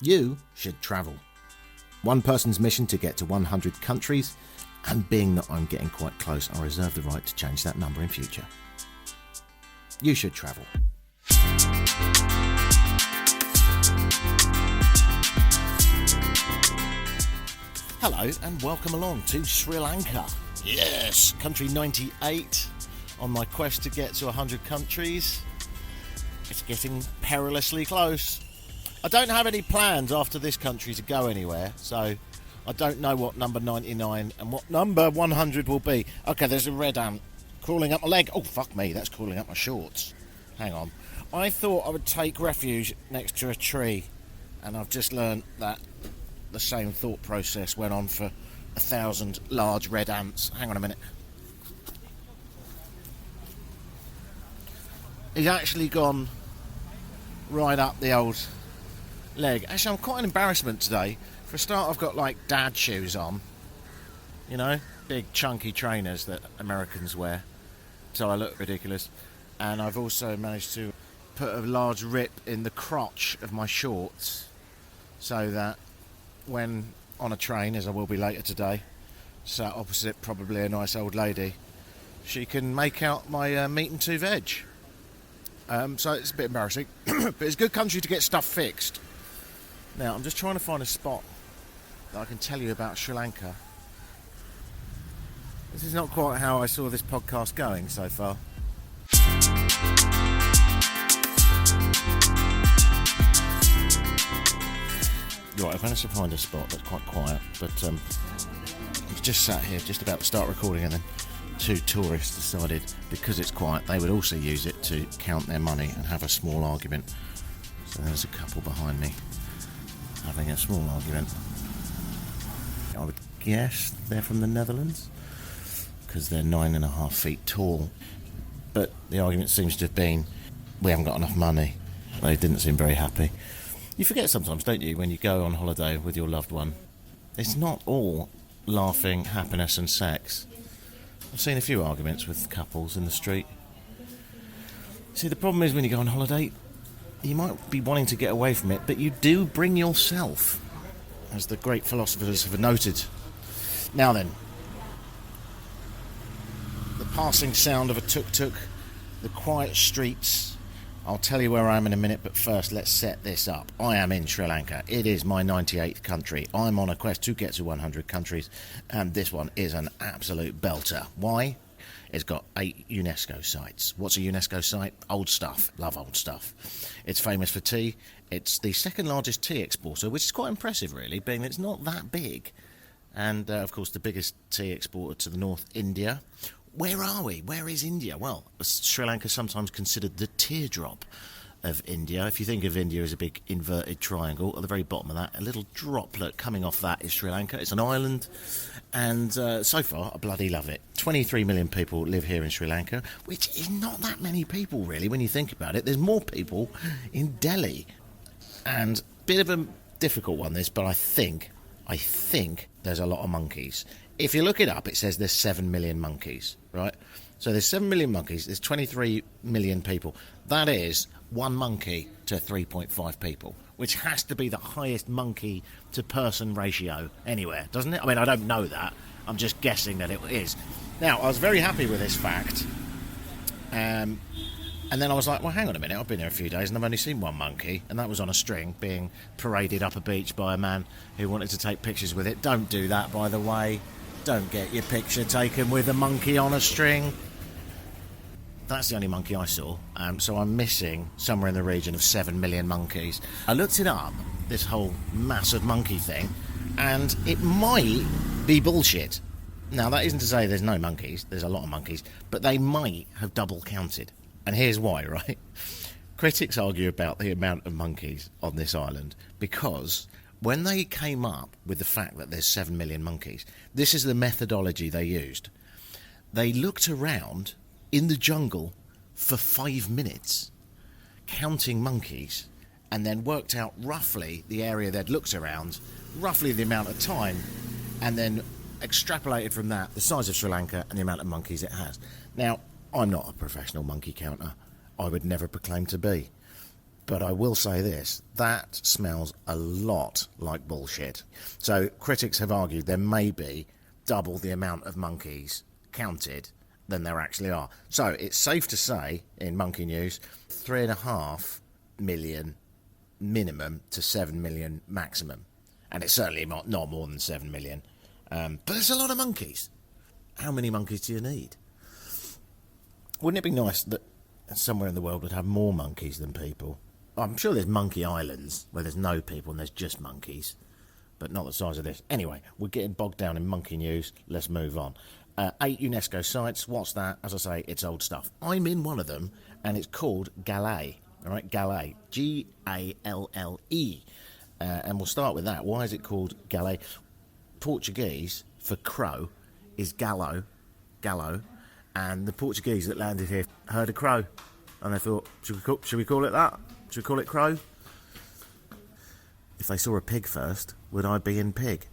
You should travel. One person's mission to get to 100 countries, and being that I'm getting quite close, I reserve the right to change that number in future. You should travel. Hello and welcome along to Sri Lanka. Yes, country 98 on my quest to get to 100 countries. It's getting perilously close. I don't have any plans after this country to go anywhere, so I don't know what number 99 and what number 100 will be. Okay, there's a red ant crawling up my leg. Oh, fuck me, that's crawling up my shorts. Hang on. I thought I would take refuge next to a tree, and I've just learned that the same thought process went on for 1,000 large red ants. Hang on a minute. He's actually gone right up the old leg. Actually, I'm quite an embarrassment today. For a start, I've got like dad shoes on. You know, big chunky trainers that Americans wear. So I look ridiculous. And I've also managed to put a large rip in the crotch of my shorts so that when on a train, as I will be later today, sat opposite probably a nice old lady, she can make out my meat and two veg. So it's a bit embarrassing, but it's a good country to get stuff fixed. Now, I'm just trying to find a spot that I can tell you about Sri Lanka. This is not quite how I saw this podcast going so far. Right, I've managed to find a spot that's quite quiet, but I've just sat here, just about to start recording, and then two tourists decided, because it's quiet, they would also use it to count their money and have a small argument. So there's a couple behind me having a small argument. I would guess they're from the Netherlands, because they're 9.5 feet tall. But the argument seems to have been, we haven't got enough money. They didn't seem very happy. You forget sometimes, don't you, when you go on holiday with your loved one, it's not all laughing, happiness and sex. I've seen a few arguments with couples in the street. See, the problem is when you go on holiday, you might be wanting to get away from it, but you do bring yourself, as the great philosophers have noted. Now then, the passing sound of a tuk-tuk, the quiet streets. I'll tell you where I am in a minute, but first let's set this up. I am in Sri Lanka. It is my 98th country. I'm on a quest to get to 100 countries, and this one is an absolute belter. Why? It's got 8 UNESCO sites. What's a UNESCO site? Old stuff. Love old stuff. It's famous for tea. It's the second largest tea exporter, which is quite impressive, really, being that it's not that big. And, of course, the biggest tea exporter to the north, India. Where are we? Where is India? Well, Sri Lanka is sometimes considered the teardrop of India. If you think of India as a big inverted triangle, at the very bottom of that, a little droplet coming off that is Sri Lanka. It's an island, and so far, I bloody love it. 23 million people live here in Sri Lanka, which is not that many people, really, when you think about it. There's more people in Delhi. And a bit of a difficult one, this, but I think there's a lot of monkeys. If you look it up, it says there's 7 million monkeys, right? So there's 7 million monkeys, there's 23 million people. That is one monkey to 3.5 people, which has to be the highest monkey to person ratio anywhere, doesn't it? I mean, I don't know that. I'm just guessing that it is. Now, I was very happy with this fact. And then I was like, well, hang on a minute, I've been here a few days and I've only seen one monkey, and that was on a string being paraded up a beach by a man who wanted to take pictures with it. Don't do that, by the way. Don't get your picture taken with a monkey on a string. That's the only monkey I saw, so I'm missing somewhere in the region of 7 million monkeys. I looked it up, this whole massive monkey thing, and it might be bullshit. Now, that isn't to say there's no monkeys, there's a lot of monkeys, but they might have double counted. And here's why, right? Critics argue about the amount of monkeys on this island because when they came up with the fact that there's 7 million monkeys, this is the methodology they used. They looked around in the jungle for 5 minutes, counting monkeys, and then worked out roughly the area they'd looked around, roughly the amount of time, and then extrapolated from that the size of Sri Lanka and the amount of monkeys it has. Now, I'm not a professional monkey counter. I would never proclaim to be. But I will say this, that smells a lot like bullshit. So critics have argued there may be double the amount of monkeys counted than there actually are. So it's safe to say, in monkey news, 3.5 million minimum to 7 million maximum. And it's certainly not more than 7 million. But there's a lot of monkeys. How many monkeys do you need? Wouldn't it be nice that somewhere in the world would have more monkeys than people? I'm sure there's monkey islands where there's no people and there's just monkeys, but not the size of this. Anyway, we're getting bogged down in monkey news. Let's move on. 8 UNESCO sites. What's that? As I say, it's old stuff. I'm in one of them, and it's called Galle. All right, Galle. Galle. And we'll start with that. Why is it called Galle? Portuguese for crow is gallo, and the Portuguese that landed here heard a crow, and they thought, should we call it that? Should we call it crow? If they saw a pig first, would I be in pig?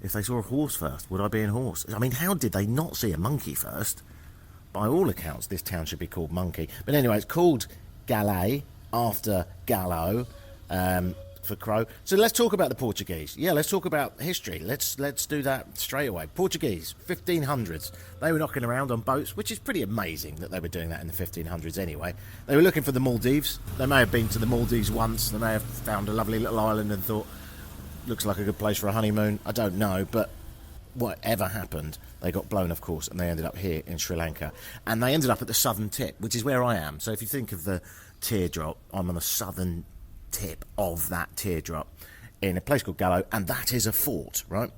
If they saw a horse first, would I be in horse? I mean, how did they not see a monkey first? By all accounts, this town should be called Monkey. But anyway, it's called Galle after Gallo, for crow. So let's talk about the Portuguese. Yeah, let's talk about history. Let's do that straight away. Portuguese, 1500s. They were knocking around on boats, which is pretty amazing that they were doing that in the 1500s anyway. They were looking for the Maldives. They may have been to the Maldives once. They may have found a lovely little island and thought, looks like a good place for a honeymoon. I don't know, but whatever happened, they got blown, of course, and they ended up here in Sri Lanka. And they ended up at the southern tip, which is where I am. So if you think of the teardrop, I'm on the southern tip of that teardrop in a place called Gallo, and that is a fort, right?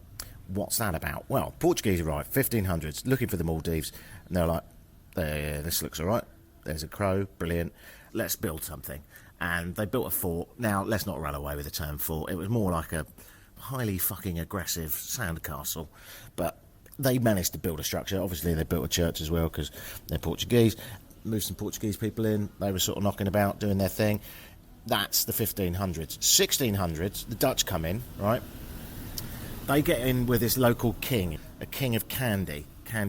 What's that about? Well, Portuguese arrived 1500s looking for the Maldives, and they're like, this looks all right, there's a crow, brilliant, let's build something. And they built a fort. Now, let's not run away with the term fort. It was more like a highly fucking aggressive sandcastle, but they managed to build a structure. Obviously they built a church as well because they're Portuguese. Moved some Portuguese people in. They were sort of knocking about, doing their thing. That's the 1500s. 1600s, the Dutch come in, right? They get in with this local king, a king of Kandy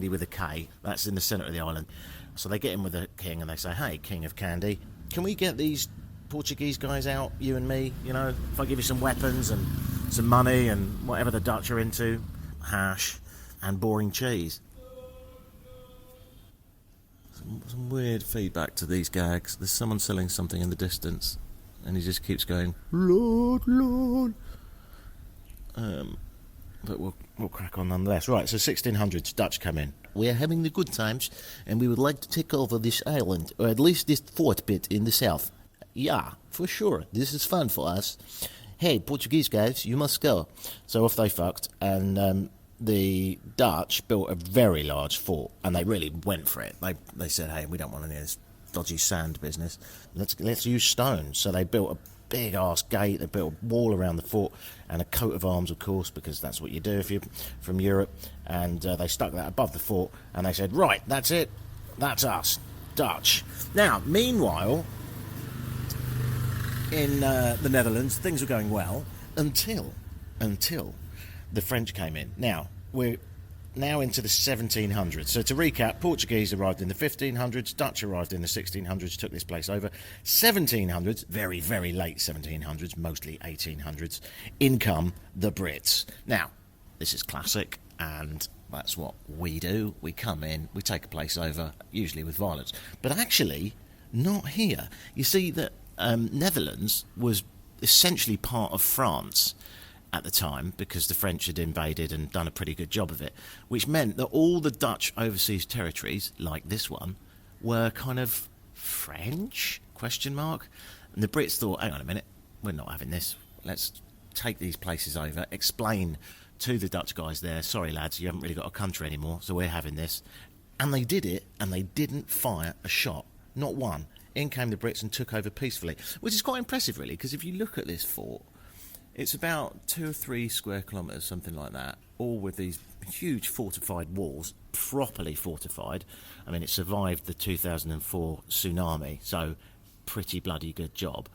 with a K. That's in the centre of the island. So they get in with the king and they say, hey, King of Kandy, can we get these Portuguese guys out, you and me? You know, if I give you some weapons and some money and whatever the Dutch are into, hash and boring cheese. Some weird feedback to these gags. There's someone selling something in the distance, and he just keeps going, Lord, Lord. But we'll crack on nonetheless. Right, so 1600s, Dutch come in. We're having the good times, and we would like to take over this island, or at least this fort bit in the south. Yeah, for sure. This is fun for us. Hey, Portuguese guys, you must go. So off they fucked, and the Dutch built a very large fort, and they really went for it. They said, hey, we don't want any of this dodgy sand business. Let's use stone. So they built a big ass gate. They built a wall around the fort and a coat of arms, of course, because that's what you do if you're from Europe. And they stuck that above the fort, and they said, right, that's it. That's us, Dutch. Now, meanwhile, in the Netherlands, things were going well until the French came in. Now, we're now into the 1700s. So to recap, Portuguese arrived in the 1500s, Dutch arrived in the 1600s, took this place over. 1700s, very, very late 1700s, mostly 1800s, in come the Brits. Now, this is classic, and that's what we do. We come in, we take a place over, usually with violence. But actually, not here. You see that Netherlands was essentially part of France at the time, because the French had invaded and done a pretty good job of it, which meant that all the Dutch overseas territories, like this one, were kind of French, ? And the Brits thought, hang on a minute, we're not having this. Let's take these places over, explain to the Dutch guys there, sorry lads, you haven't really got a country anymore, so we're having this. And they did it, and they didn't fire a shot, not one. In came the Brits and took over peacefully, which is quite impressive, really, because if you look at this fort, it's about 2 or 3 square kilometres, something like that, all with these huge fortified walls, properly fortified. I mean, it survived the 2004 tsunami, so pretty bloody good job.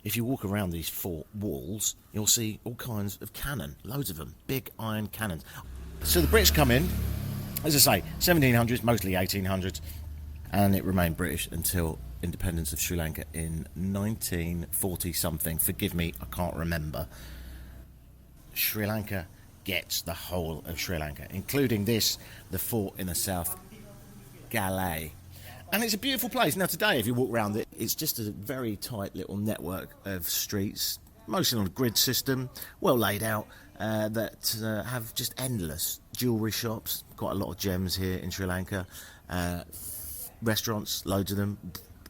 If you walk around these fort walls, you'll see all kinds of cannon, loads of them, big iron cannons. So the Brits come in, as I say, 1700s, mostly 1800s, and it remained British until independence of Sri Lanka in 1940 something. Forgive me, I can't remember. Sri Lanka gets the whole of Sri Lanka, including the fort in the south, Galle. And it's a beautiful place. Now today, if you walk around it, it's just a very tight little network of streets, mostly on a grid system, well laid out, that have just endless jewellery shops. Quite a lot of gems here in Sri Lanka. Restaurants, loads of them,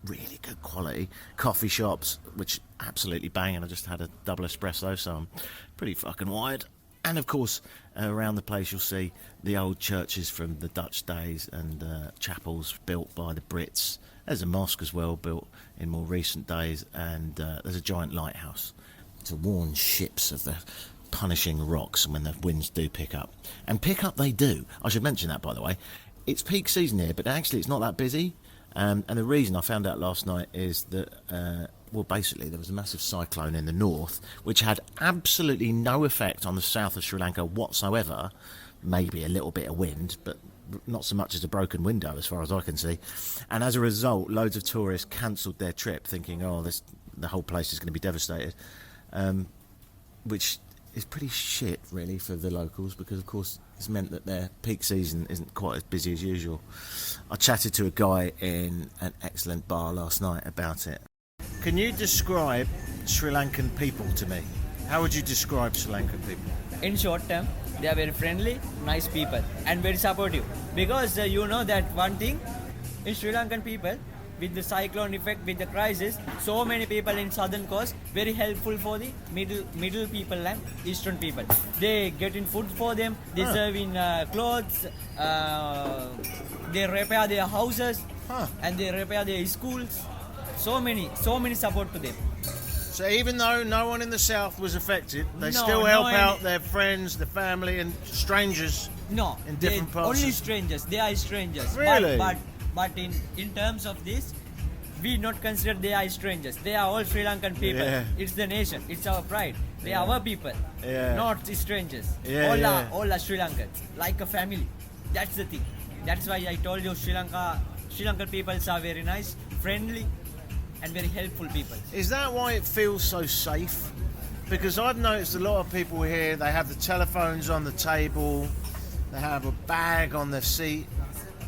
really good quality. Coffee shops, which absolutely banging. I just had a double espresso, so I'm pretty fucking wired. And of course, around the place you'll see the old churches from the Dutch days and chapels built by the Brits. There's a mosque as well, built in more recent days, and there's a giant lighthouse to warn ships of the punishing rocks when the winds do pick up. And pick up they do. I should mention that, by the way. It's peak season here, but actually it's not that busy. And the reason I found out last night is that, basically there was a massive cyclone in the north, which had absolutely no effect on the south of Sri Lanka whatsoever. Maybe a little bit of wind, but not so much as a broken window as far as I can see. And as a result, loads of tourists cancelled their trip thinking, the whole place is going to be devastated, which is pretty shit really for the locals, because of course it's meant that their peak season isn't quite as busy as usual. I chatted to a guy in an excellent bar last night about it. Can you describe Sri Lankan people to me? How would you describe Sri Lankan people? In short term, they are very friendly, nice people and very supportive. Because you know that one thing, in Sri Lankan people, with the cyclone effect, with the crisis, so many people in southern coast very helpful for the middle people and eastern people. They get in food for them, they serve in clothes, they repair their houses, and they repair their schools. So many support to them. So even though no one in the south was affected, they still help out their friends, their family, and strangers. No, in different parts. Only strangers. They are strangers. Really? But in terms of this, we not consider they are strangers. They are all Sri Lankan people. Yeah. It's the nation. It's our pride. They are our people. Yeah. Not strangers. Yeah, all are Sri Lankans. Like a family. That's the thing. That's why I told you Sri Lankan people are very nice, friendly, and very helpful people. Is that why it feels so safe? Because I've noticed a lot of people here, they have the telephones on the table, they have a bag on their seat.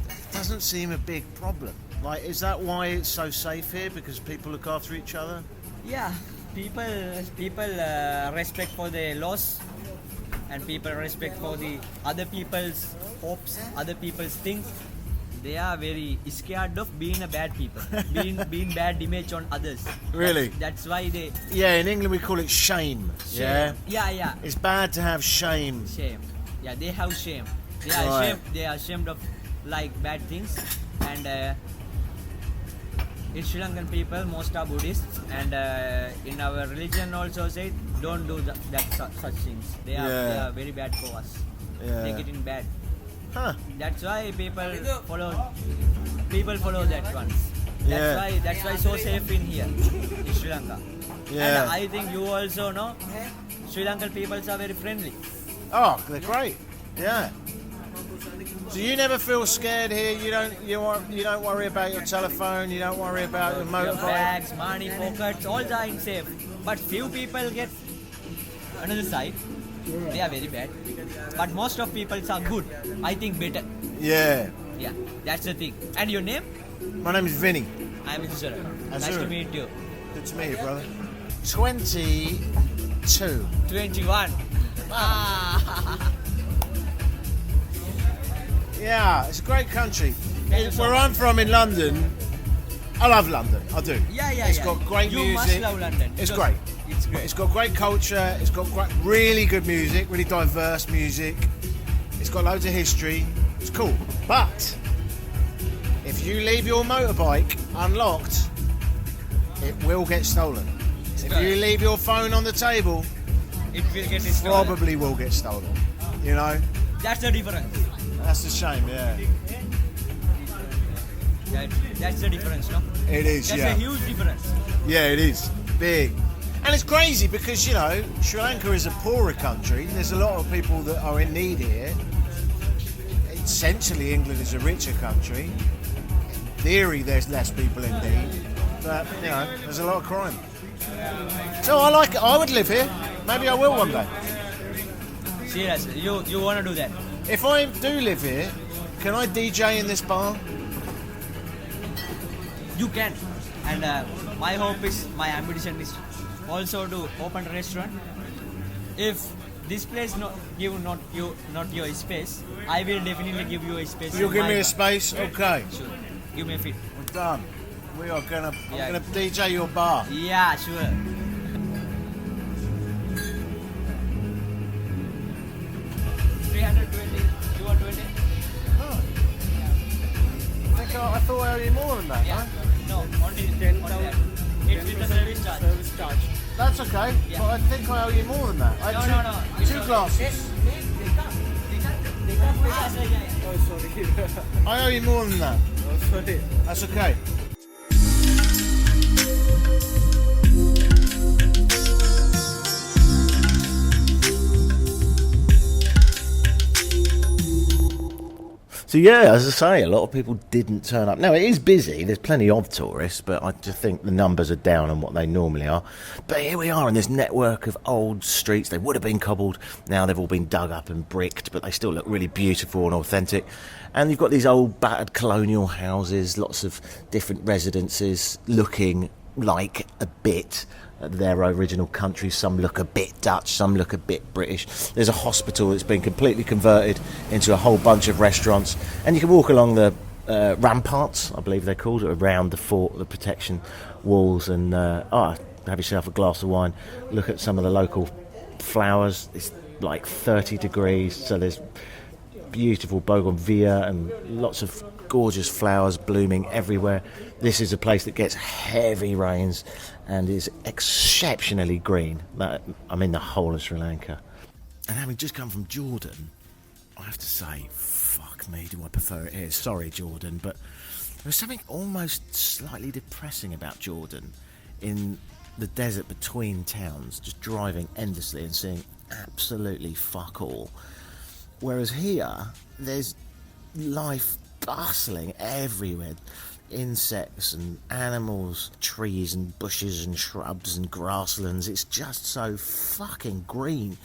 It doesn't seem a big problem. Like, is that why it's so safe here? Because people look after each other? Yeah, people respect for the laws, and people respect for the other people's hopes, other people's things. They are very scared of being a bad people, being bad image on others. Really? That's why they. Yeah, in England we call it shame. Yeah. Yeah. It's bad to have shame. Shame. Yeah, they have shame. They are Right. ashamed. They are ashamed of like bad things, and in Sri Lankan people, most are Buddhists, and in our religion also say don't do such things. They are very bad for us. Yeah. They get in bad. Huh. That's why people follow that one. Yeah. That's why so safe in here in Sri Lanka. Yeah. And I think you also know Sri Lankan people are very friendly. Oh, they're great. Yeah. So you never feel scared here. You don't worry about your telephone. You don't worry about your Your motorbike. bags, money, pockets, all are in safe. But few people get another side. They are very bad. But most of people are good. I think better. Yeah. Yeah, that's the thing. And your name? My name is Vinny. I'm Azura. Nice Azura. to meet you. Good to meet you, brother. 22. 21. Yeah, it's a great country. Where I'm from in London, I love London. I do. Yeah. It's got great you music. must love London. It's because great. It's great. It's got great culture. It's got really good music, really diverse music. It's got loads of history. It's cool. But if you leave your motorbike unlocked, it will get stolen. If you leave your phone on the table, It will get stolen. probably will get stolen. You know? That's the difference. That's a shame, yeah. That's the difference, no? It is, That's yeah. a huge difference. Yeah, it is. Big. And it's crazy because, Sri Lanka is a poorer country. There's a lot of people that are in need here. Essentially, England is a richer country. In theory, there's less people in need. But, you know, there's a lot of crime. So I like it. I would live here. Maybe I will one day. Seriously, you want to do that? If I do live here, can I DJ in this bar? You can. And my hope is, my ambition is also to open a restaurant. If this place not your space, I will definitely give you a space. You'll give me a space? Okay. Sure. Give me a fit. We're done. We are gonna DJ your bar. Yeah, sure. $320. You want 20? Oh. I thought I owed you more than that, Yeah. huh? No, only 10,000. It's with the service charge. Service charge. That's okay, Yeah. but I think I owe you more than that. I had No. two glasses. Oh, sorry. I owe you more than that. Oh, sorry. That's okay. So yeah, as I say, a lot of people didn't turn up. Now, it is busy. There's plenty of tourists, but I just think the numbers are down on what they normally are. But here we are in this network of old streets. They would have been cobbled. Now they've all been dug up and bricked, but they still look really beautiful and authentic. And you've got these old battered colonial houses, lots of different residences looking like a bit their original country. Some look a bit Dutch, some look a bit British. There's a hospital that's been completely converted into a whole bunch of restaurants, and you can walk along the ramparts, I believe they're called, around the fort, the protection walls, and have yourself a glass of wine, look at some of the local flowers. It's like 30 degrees, so there's beautiful bougainvillea and lots of gorgeous flowers blooming everywhere. This is a place that gets heavy rains and is exceptionally green. I'm in the whole of Sri Lanka. And having just come from Jordan, I have to say, fuck me, do I prefer it here. Sorry, Jordan, but there's something almost slightly depressing about Jordan in the desert between towns, just driving endlessly and seeing absolutely fuck all. Whereas here, there's life bustling everywhere. Insects and animals, trees and bushes and shrubs and grasslands. It's just so fucking green.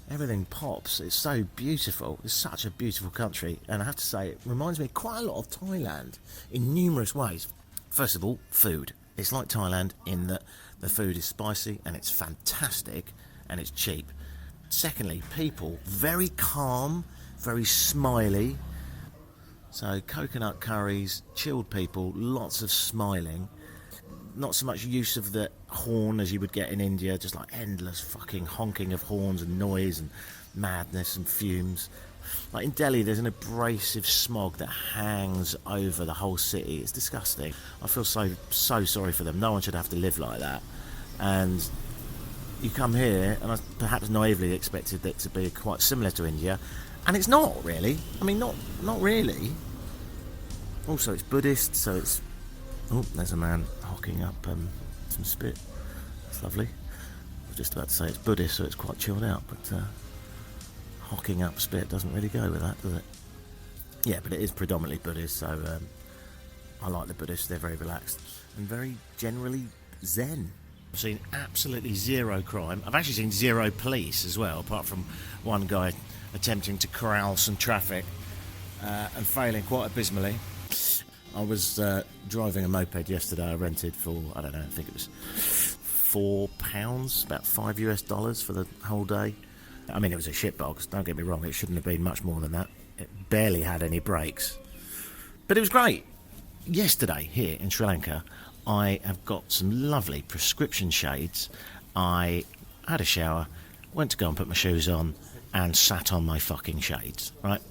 Everything pops. It's so beautiful. It's such a beautiful country. And I have to say, it reminds me quite a lot of Thailand in numerous ways. First of all, food. It's like Thailand in that the food is spicy and it's fantastic and it's cheap. Secondly, people, very calm, very smiley. So coconut curries, chilled people, lots of smiling. Not so much use of the horn as you would get in India, just like endless fucking honking of horns and noise and madness and fumes. Like in Delhi, there's an abrasive smog that hangs over the whole city. It's disgusting. I feel so sorry for them. No one should have to live like that. And you come here, and I perhaps naively expected it to be quite similar to India, and it's not really. I mean, not really. Also, it's Buddhist, so it's... Oh, there's a man hocking up some spit. That's lovely. I was just about to say it's Buddhist, so it's quite chilled out, but hocking up spit doesn't really go with that, does it? Yeah, but it is predominantly Buddhist, so I like the Buddhists. They're very relaxed and very generally zen. I've seen absolutely zero crime. I've actually seen zero police as well, apart from one guy attempting to corral some traffic and failing quite abysmally. I was driving a moped yesterday. I rented for, I don't know, I think it was £4, about $5 for the whole day. I mean, it was a shitbox, don't get me wrong, it shouldn't have been much more than that. It barely had any brakes. But it was great. Yesterday, here in Sri Lanka, I have got some lovely prescription shades. I had a shower, went to go and put my shoes on, and sat on my fucking shades, right?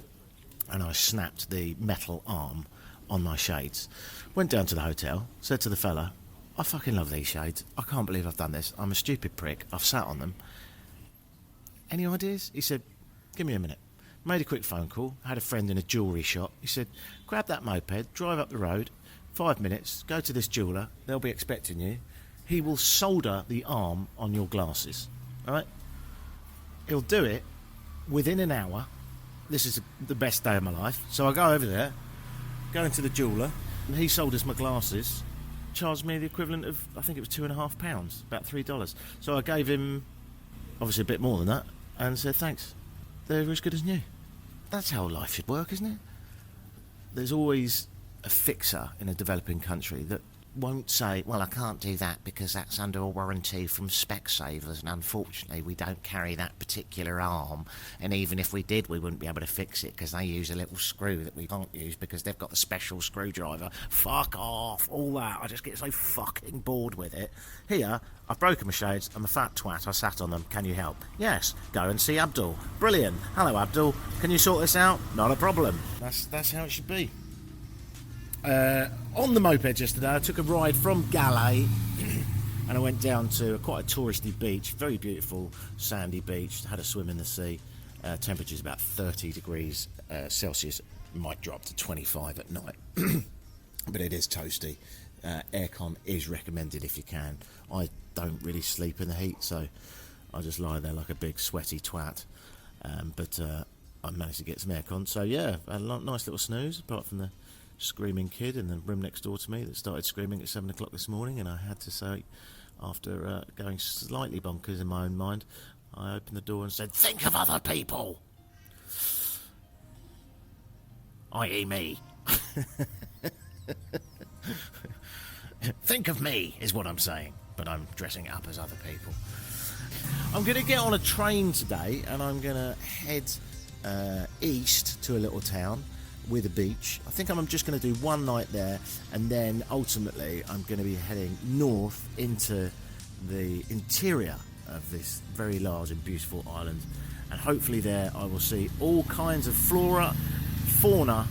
And I snapped the metal arm on my shades. Went down to the hotel, said to the fella, I fucking love these shades. I can't believe I've done this. I'm a stupid prick. I've sat on them. Any ideas? He said, give me a minute. Made a quick phone call. Had a friend in a jewellery shop. He said, grab that moped, drive up the road, 5 minutes, go to this jeweller. They'll be expecting you. He will solder the arm on your glasses. All right? He'll do it within an hour. This is the best day of my life. So I go over there, go into the jeweller, and he solders my glasses charged me the equivalent of, I think it was £2.50, about $3. So I gave him, obviously a bit more than that, and said thanks. They're as good as new. That's how life should work, isn't it? There's always a fixer in a developing country that won't say, well, I can't do that because that's under a warranty from Specsavers, and unfortunately we don't carry that particular arm, and even if we did, we wouldn't be able to fix it because they use a little screw that we can't use because they've got the special screwdriver. Fuck off, all that. I just get so fucking bored with it. Here, I've broken my shades, I'm a fat twat, I sat on them, can you help? Yes, go and see Abdul. Brilliant. Hello, Abdul, can you sort this out? Not a problem. That's how it should be. On the moped yesterday, I took a ride from Galle and I went down to quite a touristy beach, very beautiful sandy beach, had a swim in the sea. Temperature's about 30 degrees Celsius, might drop to 25 at night, but it is toasty. Aircon is recommended if you can. I don't really sleep in the heat, so I just lie there like a big sweaty twat, but I managed to get some aircon, so yeah, a nice little snooze, apart from the screaming kid in the room next door to me that started screaming at 7 o'clock this morning, and I had to say, after going slightly bonkers in my own mind, I opened the door and said, think of other people, i.e. me. Think of me is what I'm saying, but I'm dressing up as other people. I'm going to get on a train today and I'm going to head east to a little town with a beach. I think I'm just going to do one night there, and then ultimately I'm going to be heading north into the interior of this very large and beautiful island, and hopefully there I will see all kinds of flora, fauna,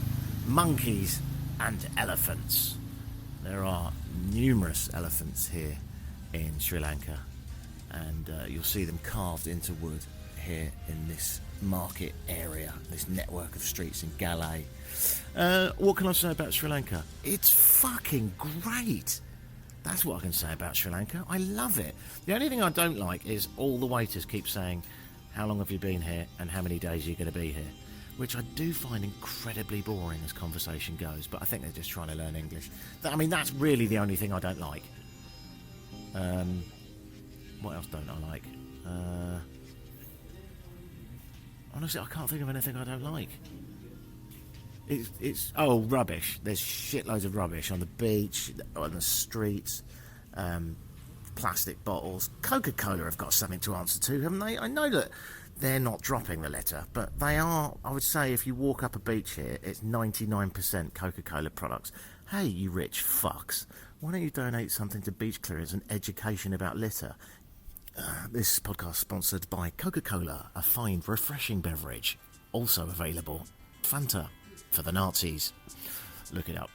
monkeys and elephants. There are numerous elephants here in Sri Lanka, and you'll see them carved into wood here in this market area, this network of streets in Galle. What can I say about Sri Lanka? It's fucking great. That's what I can say about Sri Lanka. I love it. The only thing I don't like is all the waiters keep saying, how long have you been here and how many days are you going to be here? Which I do find incredibly boring as conversation goes, but I think they're just trying to learn English. I mean, that's really the only thing I don't like. What else don't I like? Honestly, I can't think of anything I don't like. It's rubbish. There's shitloads of rubbish on the beach, on the streets, plastic bottles. Coca-Cola have got something to answer to, haven't they? I know that they're not dropping the litter, but they are. I would say if you walk up a beach here, it's 99% Coca-Cola products. Hey, you rich fucks, why don't you donate something to beach clearance and education about litter? This podcast sponsored by Coca-Cola, a fine, refreshing beverage. Also available, Fanta for the Nazis. Look it up.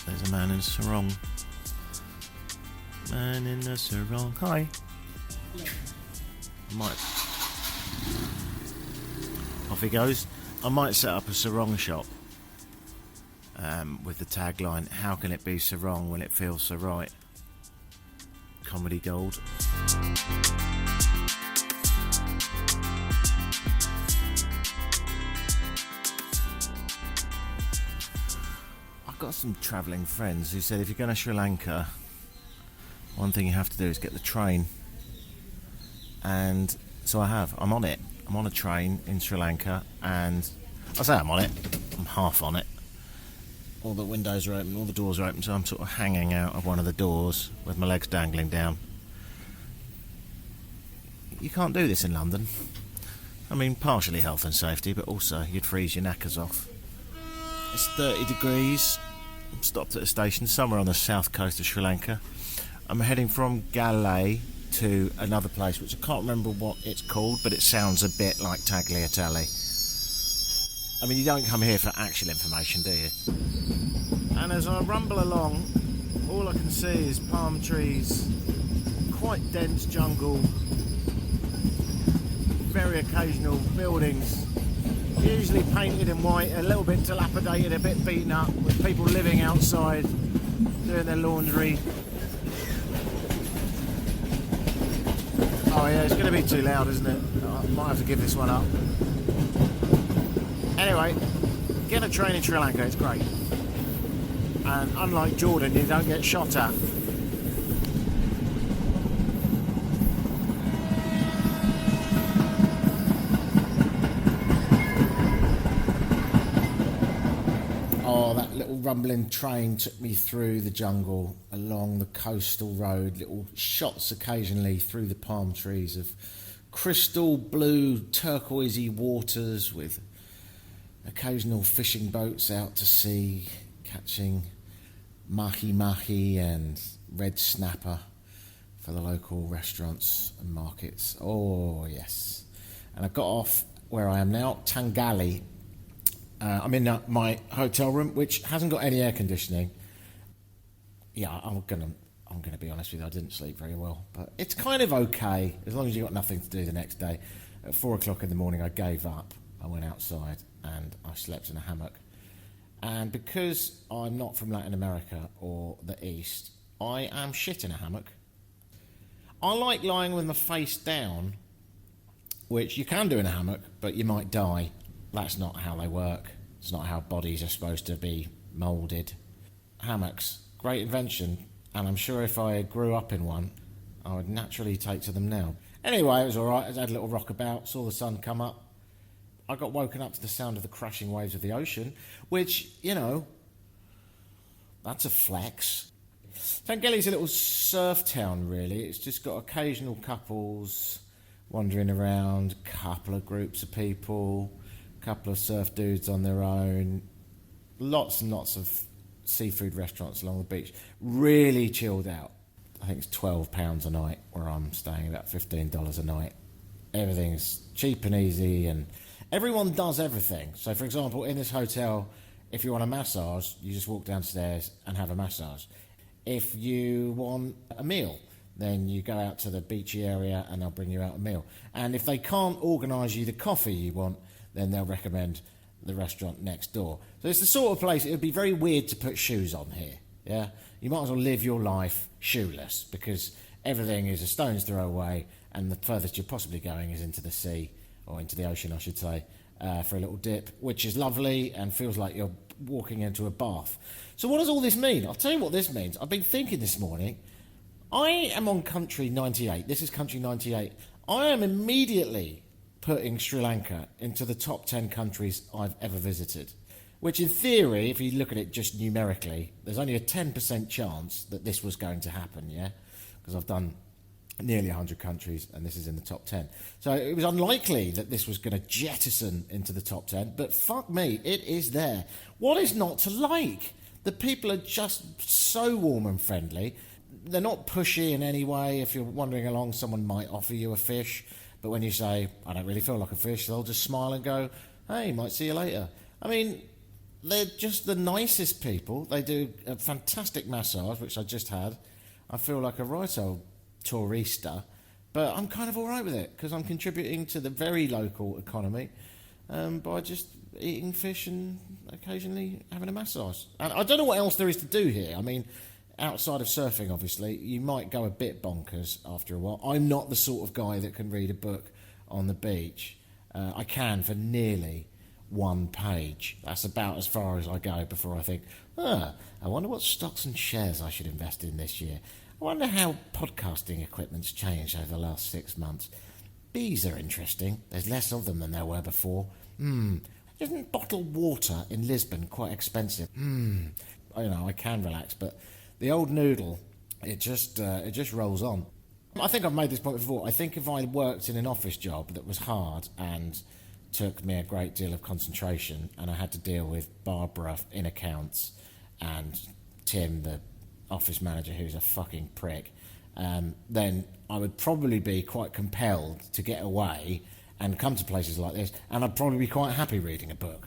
There's a man in a sarong. Man in a sarong. Hi. Off he goes. I might set up a sarong shop. With the tagline, how can it be so wrong when it feels so right? Comedy gold. I've got some travelling friends who said if you're going to Sri Lanka, one thing you have to do is get the train. And so I have. I'm on it. I'm on a train in Sri Lanka, and I say I'm on it. I'm half on it. All the windows are open, all the doors are open, so I'm sort of hanging out of one of the doors with my legs dangling down. You can't do this in London. I mean, partially health and safety, but also you'd freeze your knackers off. It's 30 degrees. I'm stopped at a station somewhere on the south coast of Sri Lanka. I'm heading from Galle to another place, which I can't remember what it's called, but it sounds a bit like Tagliatelle. I mean, you don't come here for actual information, do you? And as I rumble along, all I can see is palm trees, quite dense jungle, very occasional buildings, usually painted in white, a little bit dilapidated, a bit beaten up, with people living outside, doing their laundry. Oh yeah, it's going to be too loud, isn't it? I might have to give this one up. Anyway, get a train in Sri Lanka, it's great. And unlike Jordan, you don't get shot at. Oh, that little rumbling train took me through the jungle, along the coastal road, little shots occasionally through the palm trees of crystal blue turquoisey waters with occasional fishing boats out to sea, catching mahi-mahi and red snapper for the local restaurants and markets. Oh, yes. And I got off where I am now, Galle. I'm in my hotel room, which hasn't got any air conditioning. Yeah, I'm gonna be honest with you, I didn't sleep very well, but it's kind of okay as long as you've got nothing to do the next day. At 4 o'clock in the morning, I gave up. I went outside and I slept in a hammock. And because I'm not from Latin America or the East, I am shit in a hammock. I like lying with my face down, which you can do in a hammock, but you might die. That's not how they work. It's not how bodies are supposed to be moulded. Hammocks, great invention, and I'm sure if I grew up in one, I would naturally take to them now. Anyway, it was alright. I had a little rock about, saw the sun come up. I got woken up to the sound of the crashing waves of the ocean, which, you know, that's a flex. Galle's a little surf town, really. It's just got occasional couples wandering around, couple of groups of people, couple of surf dudes on their own, lots and lots of seafood restaurants along the beach. Really chilled out. I think it's £12 a night where I'm staying, about $15 a night. Everything's cheap and easy, and everyone does everything. So, for example, in this hotel, if you want a massage, you just walk downstairs and have a massage. If you want a meal, then you go out to the beachy area and they'll bring you out a meal. And if they can't organise you the coffee you want, then they'll recommend the restaurant next door. So it's the sort of place, it would be very weird to put shoes on here, yeah? You might as well live your life shoeless, because everything is a stone's throw away, and the furthest you're possibly going is into the sea, or into the ocean, I should say, for a little dip, which is lovely and feels like you're walking into a bath. So what does all this mean? I'll tell you what this means. I've been thinking this morning, I am on country 98. This is country 98. I am immediately putting Sri Lanka into the top 10 countries I've ever visited, which in theory, if you look at it just numerically, there's only a 10% chance that this was going to happen, yeah? Because I've done nearly 100 countries and this is in the top 10. So it was unlikely that this was going to jettison into the top 10, but fuck me, it is there. What is not to like? The people are just so warm and friendly. They're not pushy in any way. If you're wandering along, someone might offer you a fish, but when you say, I don't really feel like a fish, they'll just smile and go, hey, might see you later. I mean, they're just the nicest people. They do a fantastic massage, which I just had. I feel like a right old tourista, but I'm kind of all right with it because I'm contributing to the very local economy by just eating fish and occasionally having a massage. And I don't know what else there is to do here. I mean, outside of surfing, obviously, you might go a bit bonkers after a while. I'm not the sort of guy that can read a book on the beach. I can for nearly one page. That's about as far as I go before I think, I wonder what stocks and shares I should invest in this year. I wonder how podcasting equipment's changed over the last 6 months. Bees are interesting. There's less of them than there were before. Isn't bottled water in Lisbon quite expensive? I can relax, but the old noodle, it just rolls on. I think I've made this point before. I think if I worked in an office job that was hard and took me a great deal of concentration, and I had to deal with Barbara in accounts and Tim, the office manager, who's a fucking prick, then I would probably be quite compelled to get away and come to places like this, and I'd probably be quite happy reading a book.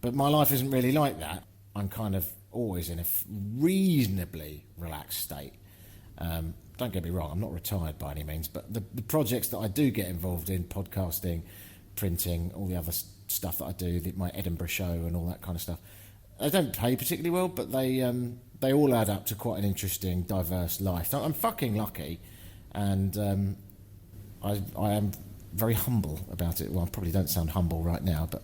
But my life isn't really like that. I'm kind of always in a reasonably relaxed state. Don't get me wrong, I'm not retired by any means, but the projects that I do get involved in, podcasting, printing, all the other stuff that I do, my Edinburgh show and all that kind of stuff, they don't pay particularly well, but they all add up to quite an interesting, diverse life. So I'm fucking lucky, and I am very humble about it. Well, I probably don't sound humble right now, but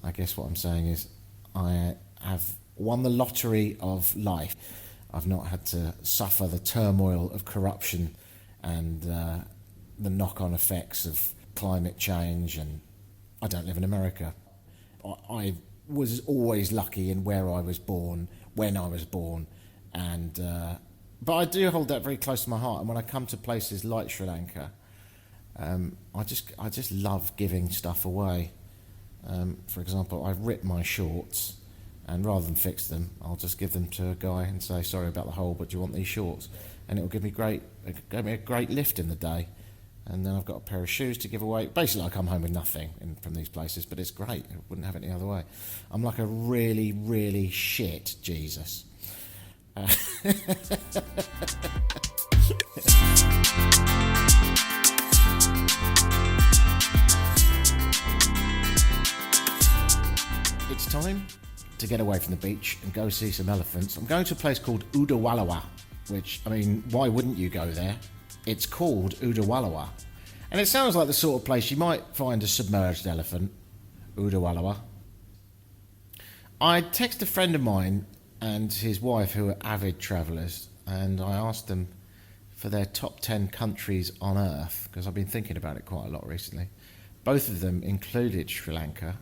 I guess what I'm saying is I have won the lottery of life. I've not had to suffer the turmoil of corruption and the knock-on effects of climate change, and I don't live in America. I was always lucky in where I was born, when I was born, and but I do hold that very close to my heart. And when I come to places like Sri Lanka, I just love giving stuff away. For example, I've ripped my shorts, and rather than fix them, I'll just give them to a guy and say, sorry about the hole, but do you want these shorts? And it'll give me a great lift in the day. And then I've got a pair of shoes to give away. Basically, I come home with nothing from these places, but it's great. I wouldn't have it any other way. I'm like a really, really shit Jesus. It's time to get away from the beach and go see some elephants. I'm going to a place called Udawalawa, which, I mean, why wouldn't you go there? It's called Udawalawa. And it sounds like the sort of place you might find a submerged elephant, Udawalawa. I texted a friend of mine and his wife who are avid travellers, and I asked them for their top 10 countries on earth, because I've been thinking about it quite a lot recently. Both of them included Sri Lanka.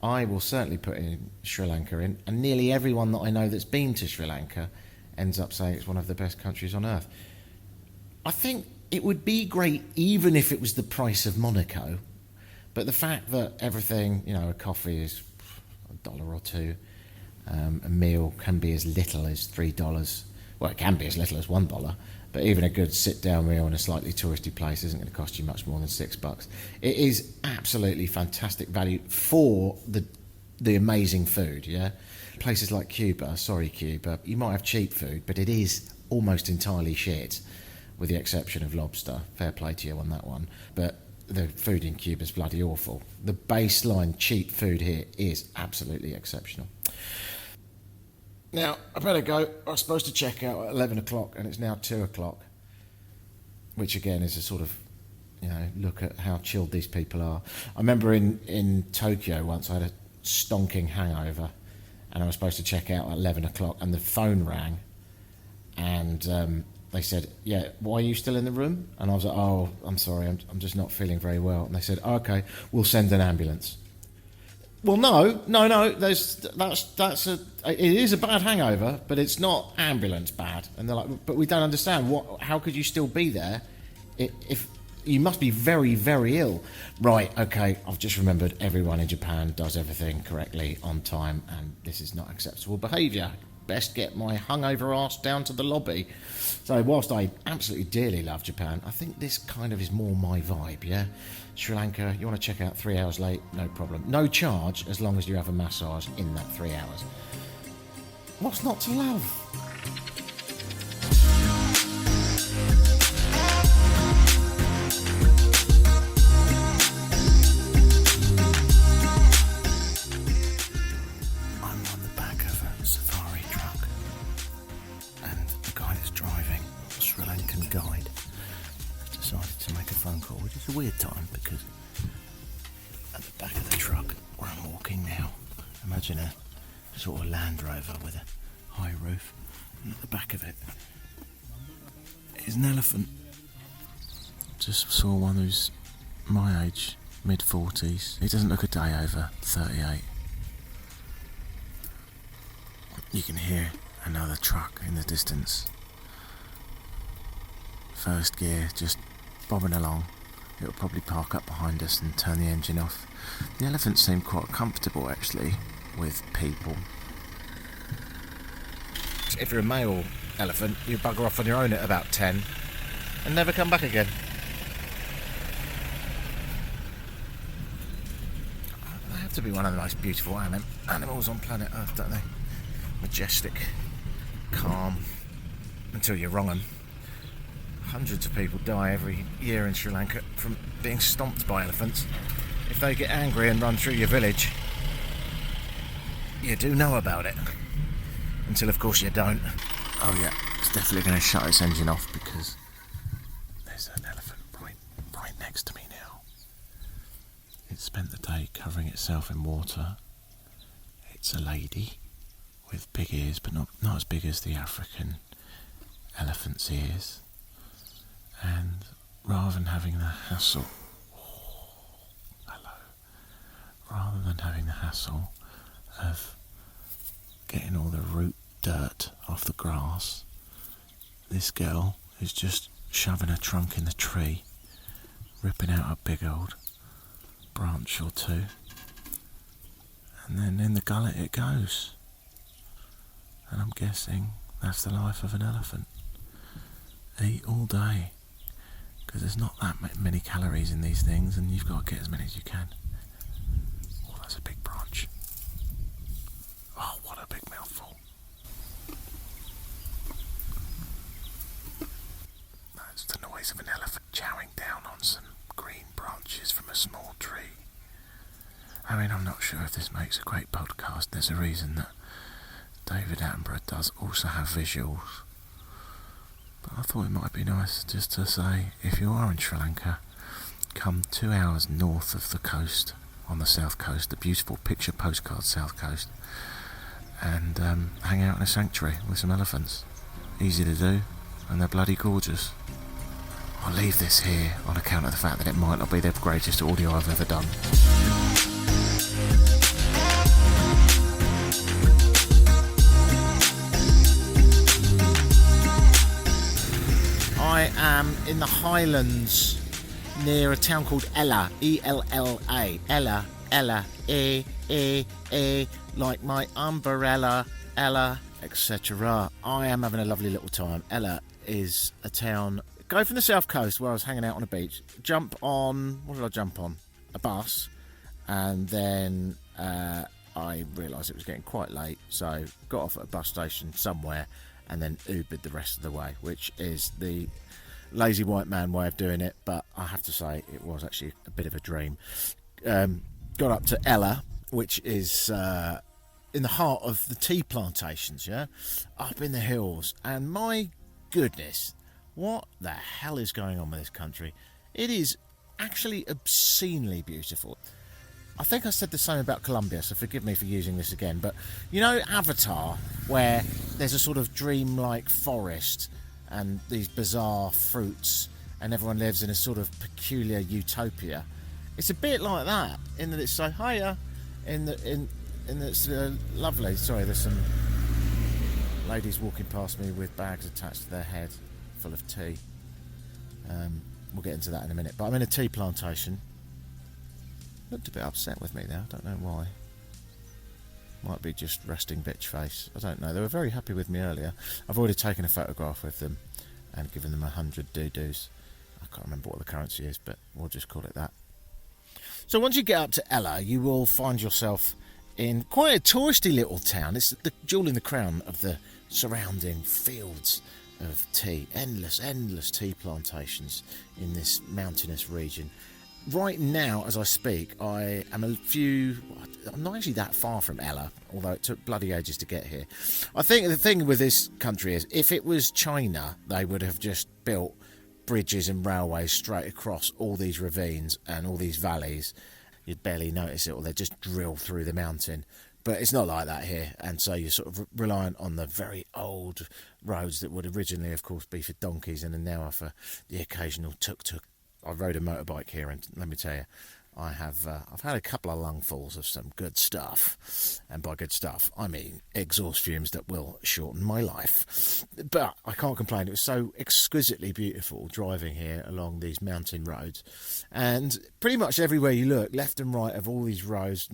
I will certainly put in Sri Lanka in, and nearly everyone that I know that's been to Sri Lanka ends up saying it's one of the best countries on earth. I think it would be great even if it was the price of Monaco, but the fact that everything, a coffee is $1 or $2, a meal can be as little as $3. Well, it can be as little as $1, but even a good sit-down meal in a slightly touristy place isn't going to cost you much more than $6. It is absolutely fantastic value for the amazing food, yeah? Places like Cuba, you might have cheap food, but it is almost entirely shit, with the exception of lobster. Fair play to you on that one. But the food in Cuba is bloody awful. The baseline cheap food here is absolutely exceptional. Now, I better go. I was supposed to check out at 11 o'clock, and it's now 2 o'clock, which again is a sort of, look at how chilled these people are. I remember in Tokyo once I had a stonking hangover, and I was supposed to check out at 11 o'clock, and the phone rang, and they said, yeah, why are you still in the room? And I was like, oh, I'm sorry, I'm just not feeling very well. And they said, oh, okay, we'll send an ambulance. Well, no, it is a bad hangover, but it's not ambulance bad. And they're like, but we don't understand, how could you still be there if you must be very, very ill? Right, okay, I've just remembered everyone in Japan does everything correctly on time, and this is not acceptable behaviour. Best get my hungover arse down to the lobby. So whilst I absolutely dearly love Japan, I think this kind of is more my vibe, yeah? Sri Lanka, you want to check out 3 hours late? No problem. No charge as long as you have a massage in that 3 hours. What's not to love? Guide has decided to make a phone call, which is a weird time because at the back of the truck where I'm walking now, imagine a sort of Land Rover with a high roof, and at the back of it is an elephant. Just saw one who's my age, mid-40s. He doesn't look a day over 38. You can hear another truck in the distance. First gear, just bobbing along. It'll probably park up behind us and turn the engine off. The elephants seem quite comfortable actually with people. If you're a male elephant, you bugger off on your own at about 10 and never come back again. They have to be one of the most beautiful animals on planet Earth, don't they? Majestic, calm, until you wrong them. Hundreds of people die every year in Sri Lanka from being stomped by elephants. If they get angry and run through your village, you do know about it. Until, of course, you don't. Oh, yeah, it's definitely going to shut its engine off because there's an elephant right next to me now. It spent the day covering itself in water It's a lady with big ears, but not as big as the African elephant's ears. And rather than having the hassle, of getting all the root dirt off the grass, this girl is just shoving her trunk in the tree, ripping out a big old branch or two, and then in the gullet it goes. And I'm guessing that's the life of an elephant. Eat all day, because there's not that many calories in these things, and you've got to get as many as you can. Oh, that's a big branch. Oh, what a big mouthful. That's the noise of an elephant chowing down on some green branches from a small tree. I mean, I'm not sure if this makes a great podcast. There's a reason that David Attenborough does also have visuals. But I thought it might be nice just to say, if you are in Sri Lanka, come 2 hours north of the coast, on the south coast, the beautiful picture postcard south coast, and hang out in a sanctuary with some elephants. Easy to do, and they're bloody gorgeous. I'll leave this here on account of the fact that it might not be the greatest audio I've ever done. I am in the Highlands near a town called Ella, E-L-L-A. Ella, E, like my umbrella, Ella, etc. I am having a lovely little time. Ella is a town. Go from the south coast where I was hanging out on a beach. Jump on, what did I jump on? A bus. And then I realised it was getting quite late, so got off at a bus station somewhere and then Ubered the rest of the way, which is the lazy white man way of doing it, but I have to say it was actually a bit of a dream. Got up to Ella, which is in the heart of the tea plantations, yeah, up in the hills, and my goodness, what the hell is going on with this country? It is actually obscenely beautiful. I think I said the same about Colombia, so forgive me for using this again, but you know Avatar, where there's a sort of dreamlike forest and these bizarre fruits and everyone lives in a sort of peculiar utopia? It's a bit like that, in that it's so higher, in that it's lovely. Sorry, there's some ladies walking past me with bags attached to their head full of tea. We'll get into that in a minute, but I'm in a tea plantation. Looked a bit upset with me there, I don't know why. Might be just resting bitch face, I don't know. They were very happy with me earlier. I've already taken a photograph with them and given them 100 doo-doos. I can't remember what the currency is, but we'll just call it that. So once you get up to Ella, you will find yourself in quite a touristy little town. It's the jewel in the crown of the surrounding fields of tea. Endless tea plantations in this mountainous region. Right now, as I speak, I'm not actually that far from Ella, although it took bloody ages to get here. I think the thing with this country is, if it was China, they would have just built bridges and railways straight across all these ravines and all these valleys. You'd barely notice it, or they'd just drill through the mountain. But it's not like that here, and so you're sort of reliant on the very old roads that would originally, of course, be for donkeys and are now for the occasional tuk-tuk. I rode a motorbike here, and let me tell you, I've had a couple of lungfuls of some good stuff, and by good stuff I mean exhaust fumes that will shorten my life. But I can't complain. It was so exquisitely beautiful driving here along these mountain roads, and pretty much everywhere you look, left and right of all these roads,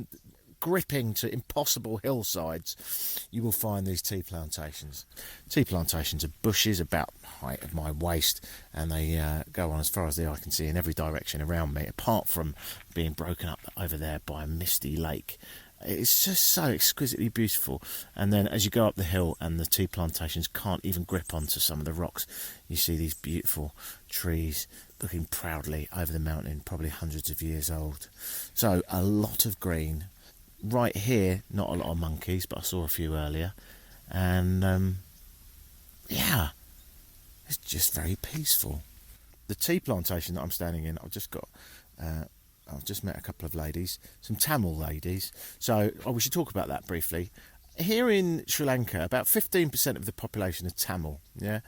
gripping to impossible hillsides, you will find these tea plantations. Tea plantations are bushes about the height of my waist, and they go on as far as the eye can see in every direction around me, apart from being broken up over there by a misty lake. It's just so exquisitely beautiful. And then as you go up the hill and the tea plantations can't even grip onto some of the rocks, you see these beautiful trees looking proudly over the mountain, probably hundreds of years old. So a lot of green. Right here, not a lot of monkeys, but I saw a few earlier. And, yeah, it's just very peaceful. The tea plantation that I'm standing in, I've just got a I've just met a couple of ladies, some Tamil ladies. So we should talk about that briefly. Here in Sri Lanka, about 15% of the population are Tamil, yeah,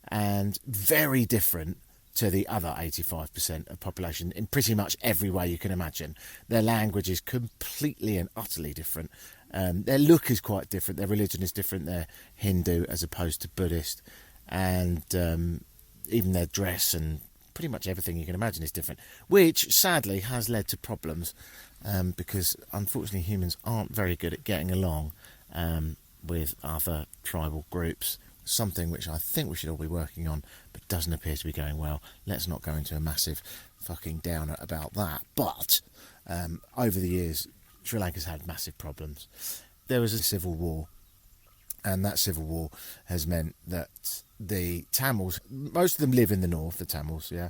and very different to the other 85% of population in pretty much every way you can imagine. Their language is completely and utterly different. Their look is quite different. Their religion is different. They're Hindu as opposed to Buddhist, and even their dress and pretty much everything you can imagine is different, which sadly has led to problems because unfortunately humans aren't very good at getting along with other tribal groups, something which I think we should all be working on, but doesn't appear to be going well. Let's not go into a massive fucking downer about that. But over the years, Sri Lanka's had massive problems. There was a civil war, and that civil war has meant that the Tamils, most of them live in the north, the Tamils, yeah,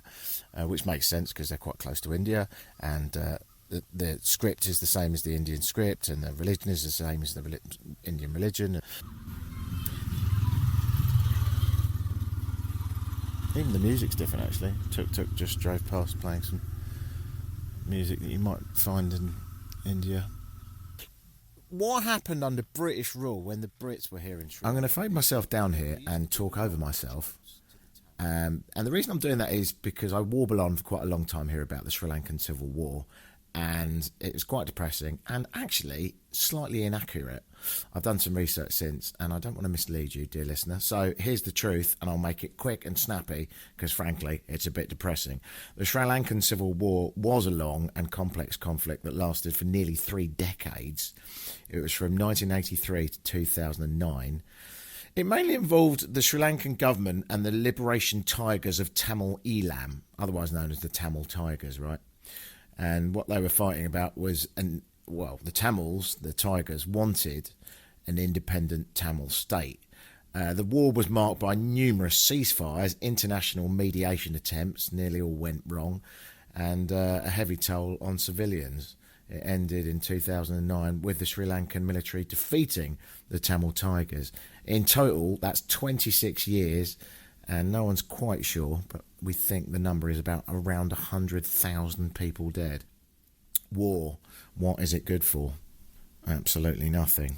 which makes sense because they're quite close to India, and the script is the same as the Indian script, and the religion is the same as the Indian religion. Even the music's different, actually. Tuk just drove past playing some music that you might find in India. What happened under British rule when the Brits were here in Sri Lanka? I'm going to fade myself down here and talk over myself. And the reason I'm doing that is because I warble on for quite a long time here about the Sri Lankan Civil War, and it was quite depressing and actually slightly inaccurate. I've done some research since, and I don't want to mislead you, dear listener. So here's the truth, and I'll make it quick and snappy because, frankly, it's a bit depressing. The Sri Lankan Civil War was a long and complex conflict that lasted for nearly 3 decades. It was from 1983 to 2009. It mainly involved the Sri Lankan government and the Liberation Tigers of Tamil Eelam, otherwise known as the Tamil Tigers, right? And what they were fighting about was, the Tamils, the Tigers, wanted an independent Tamil state. The war was marked by numerous ceasefires, international mediation attempts, nearly all went wrong, and a heavy toll on civilians. It ended in 2009 with the Sri Lankan military defeating the Tamil Tigers. In total, that's 26 years, and no one's quite sure, but we think the number is about around 100,000 people dead. War, what is it good for? Absolutely nothing.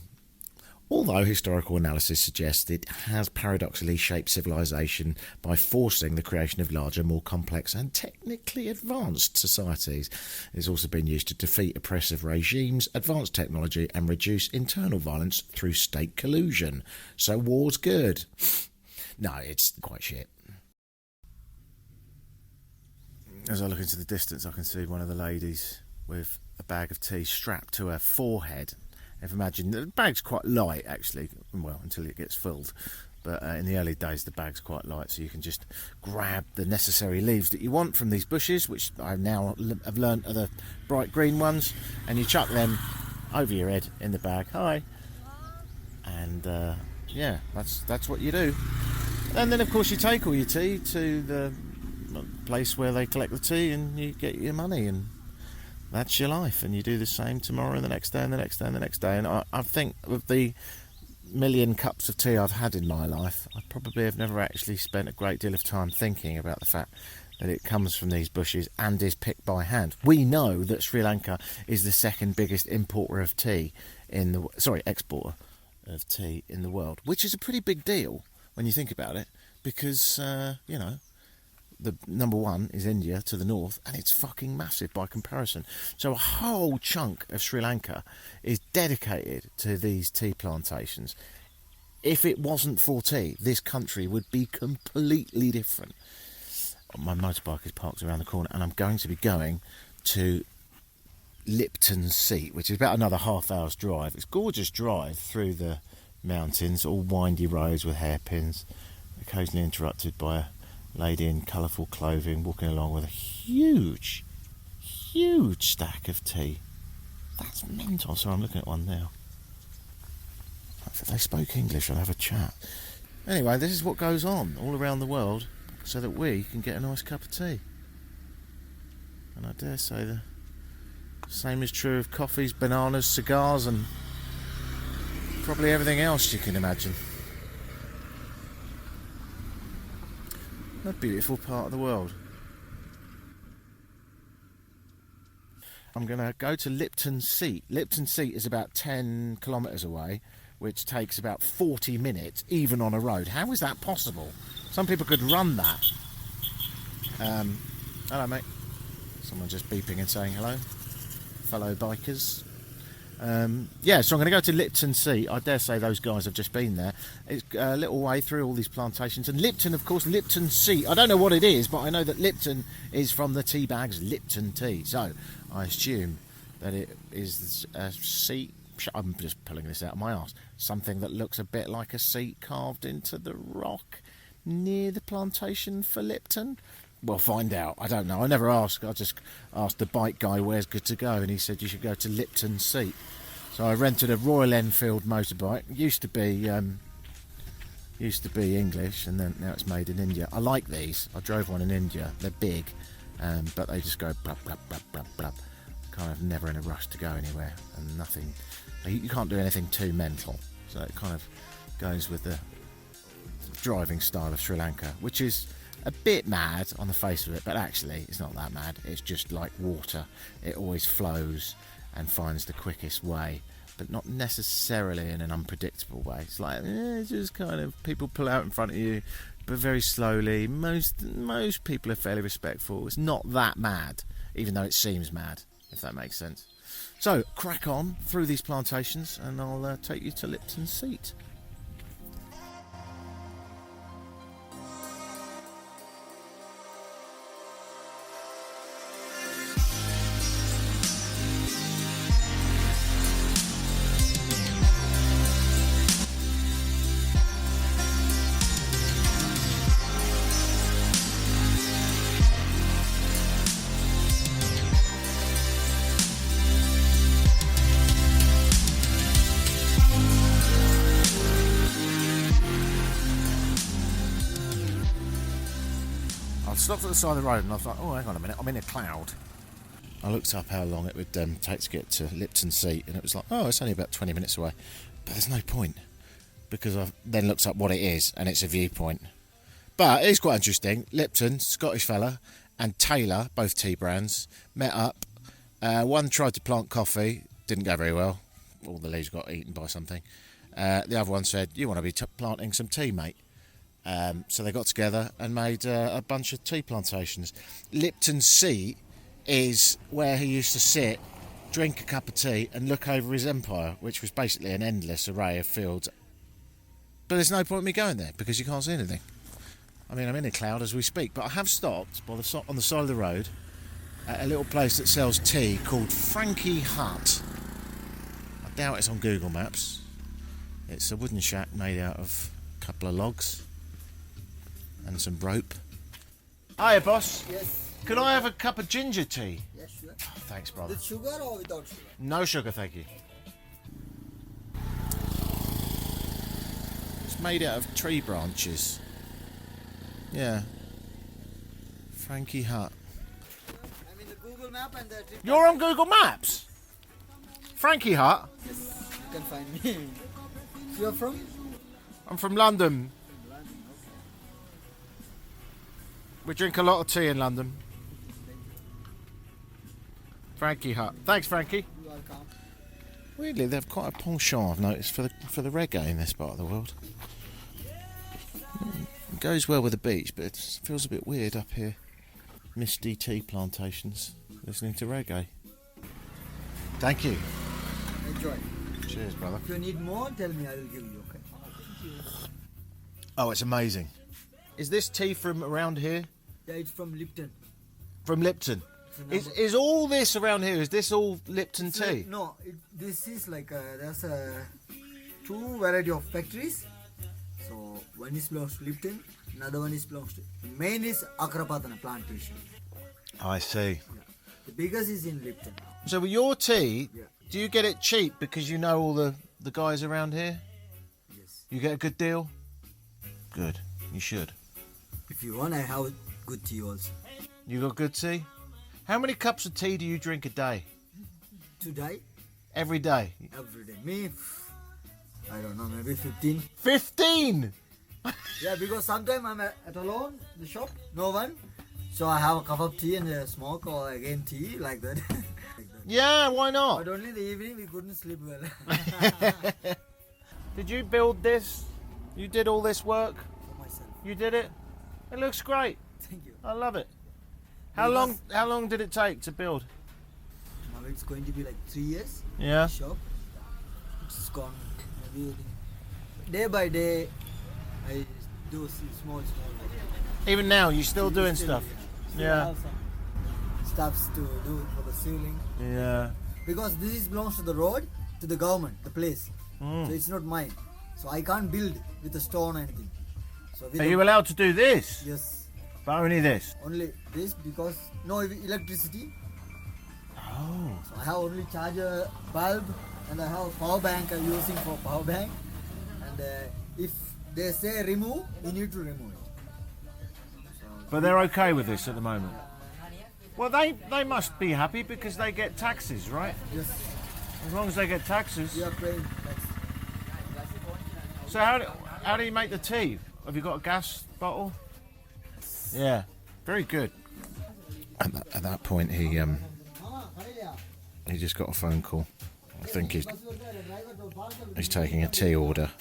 Although historical analysis suggests it has paradoxically shaped civilization by forcing the creation of larger, more complex and technically advanced societies. It's also been used to defeat oppressive regimes, advance technology and reduce internal violence through state collusion. So war's good. No, it's quite shit. As I look into the distance, I can see one of the ladies with a bag of tea strapped to her forehead. If imagine, the bag's quite light actually, well, until it gets filled. But in the early days, the bag's quite light, so you can just grab the necessary leaves that you want from these bushes, which I now have learnt are the bright green ones, and you chuck them over your head in the bag. Hi. And yeah, that's what you do. And then, of course, you take all your tea to the place where they collect the tea, and you get your money, and that's your life. And you do the same tomorrow and the next day and the next day and the next day. And I think of the million cups of tea I've had in my life, I probably have never actually spent a great deal of time thinking about the fact that it comes from these bushes and is picked by hand. We know that Sri Lanka is the second biggest exporter of tea in the world, which is a pretty big deal when you think about it, because the number one is India to the north, and it's fucking massive by comparison. So a whole chunk of Sri Lanka is dedicated to these tea plantations. If it wasn't for tea, this country would be completely different. My motorbike is parked around the corner, and I'm going to be going to Lipton's Seat, which is about another half hour's drive. It's a gorgeous drive through the mountains, all windy roads with hairpins, occasionally interrupted by a lady in colourful clothing walking along with a huge stack of tea. That's mental. So I'm looking at one now. If they spoke English, I'll have a chat. Anyway, this is what goes on all around the world so that we can get a nice cup of tea. And I dare say the same is true of coffees, bananas, cigars, and probably everything else you can imagine. A beautiful part of the world. I'm going to go to Lipton Seat. Lipton Seat is about 10 kilometres away, which takes about 40 minutes, even on a road. How is that possible? Some people could run that. Hello, mate. Someone just beeping and saying hello. Fellow bikers. Yeah, so I'm going to go to Lipton Seat. I dare say those guys have just been there. It's a little way through all these plantations. And Lipton, of course, Lipton Seat. I don't know what it is, but I know that Lipton is from the tea bags Lipton tea. So I assume that it is a seat. I'm just pulling this out of my arse. Something that looks a bit like a seat carved into the rock near the plantation for Lipton. We'll find out. I don't know. I never asked. I just asked the bike guy where's good to go, and he said you should go to Lipton Seat. So I rented a Royal Enfield motorbike. Used to be English, and then now it's made in India. I like these. I drove one in India. They're big, but they just go blub blub blub blub blub. Kind of never in a rush to go anywhere, and nothing. You can't do anything too mental. So it kind of goes with the driving style of Sri Lanka, which is a bit mad on the face of it, but actually it's not that mad. It's just like water. It always flows and finds the quickest way, but not necessarily in an unpredictable way. It's like it's just kind of people pull out in front of you, but very slowly. Most people are fairly respectful. It's not that mad, even though it seems mad, if that makes sense. So crack on through these plantations, and I'll take you to Lipton Seat. I stopped at the side of the road and I thought, oh, hang on a minute, I'm in a cloud. I looked up how long it would take to get to Lipton Seat, and it was like, oh, it's only about 20 minutes away. But there's no point, because I've then looked up what it is, and it's a viewpoint. But it is quite interesting. Lipton, Scottish fella, and Taylor, both tea brands, met up. One tried to plant coffee, didn't go very well. All the leaves got eaten by something. The other one said, you want to be planting some tea, mate? So they got together and made a bunch of tea plantations. Lipton Seat is where he used to sit, drink a cup of tea and look over his empire, which was basically an endless array of fields. But there's no point in me going there because you can't see anything. I mean, I'm in a cloud as we speak, but I have stopped on the side of the road at a little place that sells tea called Frankie Hut. I doubt it's on Google Maps. It's a wooden shack made out of a couple of logs and some rope. Hiya, boss. Yes. Could I have a cup of ginger tea? Yes, sure. Oh, thanks, brother. With sugar or without sugar? No sugar, thank you. It's made out of tree branches. Yeah. Frankie Hut. I'm in the Google map and the trip. You're on Google Maps? Frankie Hut? Yes, you can find me. You're from? I'm from London. We drink a lot of tea in London. Frankie Hut. Thanks, Frankie. You're welcome. Weirdly, they have quite a penchant, I've noticed, for the reggae in this part of the world. It goes well with the beach, but it feels a bit weird up here. Misty tea plantations, listening to reggae. Thank you. Enjoy. Cheers, brother. If you need more, tell me, I will give you, okay? Oh, it's amazing. Is this tea from around here? Yeah, it's from Lipton. From Lipton? It's Is all this around here, is this all Lipton tea? like, no, this is like, there's two variety of factories. So, one is belongs to Lipton, another one is belongs to, the main is Akrapatana plantation. I see. Yeah. The biggest is in Lipton. So with your tea, Yeah. do you get it cheap because you know all the guys around here? Yes. You get a good deal? Good. You should. If you want, I have good tea also. You got good tea? How many cups of tea do you drink a day? Today, Every day? every day. Me, I don't know, maybe 15. 15! Yeah, because sometimes I'm at alone, the shop, no one. So I have a cup of tea and a smoke or again tea, like that. Like that. Yeah, why not? But only in the evening we couldn't sleep well. Did you build this? You did all this work? For myself. You did it? It looks great. Thank you. I love it. How long did it take to build? Now it's going to be like 3 years. Yeah. Shop. It's gone. Maybe day by day I do small. Even now, you're still doing Still, stuff. Still Yeah. have some stuffs to do for the ceiling. Yeah. Because this belongs to the road, to the government, the place. Mm. So it's not mine. So I can't build with a stone or anything. So with Are you allowed to do this? yes, But only this? only this because no electricity. Oh. So I have only charger bulb and I have power bank I'm using for power bank. And if they say remove, we need to remove it. But they're okay with this at the moment? Well, they must be happy because they get taxes, right? Yes, As long as they get taxes. we are praying. So how do you make the tea? Have you got a gas bottle? Yeah, very good. At that point, he just got a phone call. I think he's taking a tea order.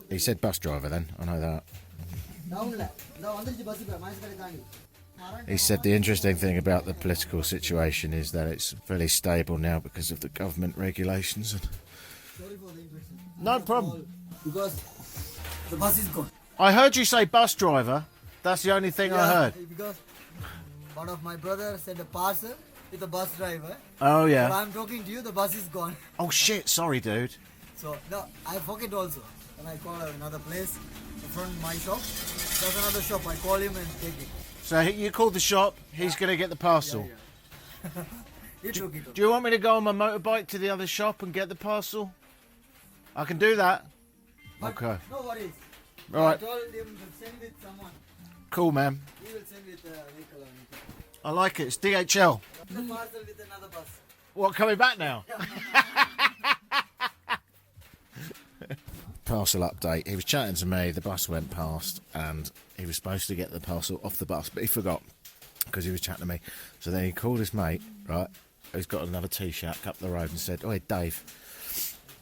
He said bus driver then, I know that. He said the interesting thing about the political situation is that it's fairly stable now because of the government regulations. No problem. Because the bus is gone. I heard you say bus driver. That's the only thing I heard. Because one of my brother sent a parcel with a bus driver. Oh So yeah. I'm talking to you, the bus is gone. Oh shit, sorry dude. So no, I forget also. When I call another place in front of my shop, there's another shop. I call him and take it. So you called the shop, he's going to get the parcel. Yeah. He took it. Do you want me to go on my motorbike to the other shop and get the parcel? I can do that. But Okay. No worries. Right. I told him to send with someone. Cool, man. He will send with a vehicle or anything. I like it. It's DHL. The parcel with another bus. What, coming back now? Parcel update. He was chatting to me, the bus went past, and he was supposed to get the parcel off the bus, but he forgot because he was chatting to me. So then he called his mate, right, who's got another tea shack up the road, and said, "Oi, Dave."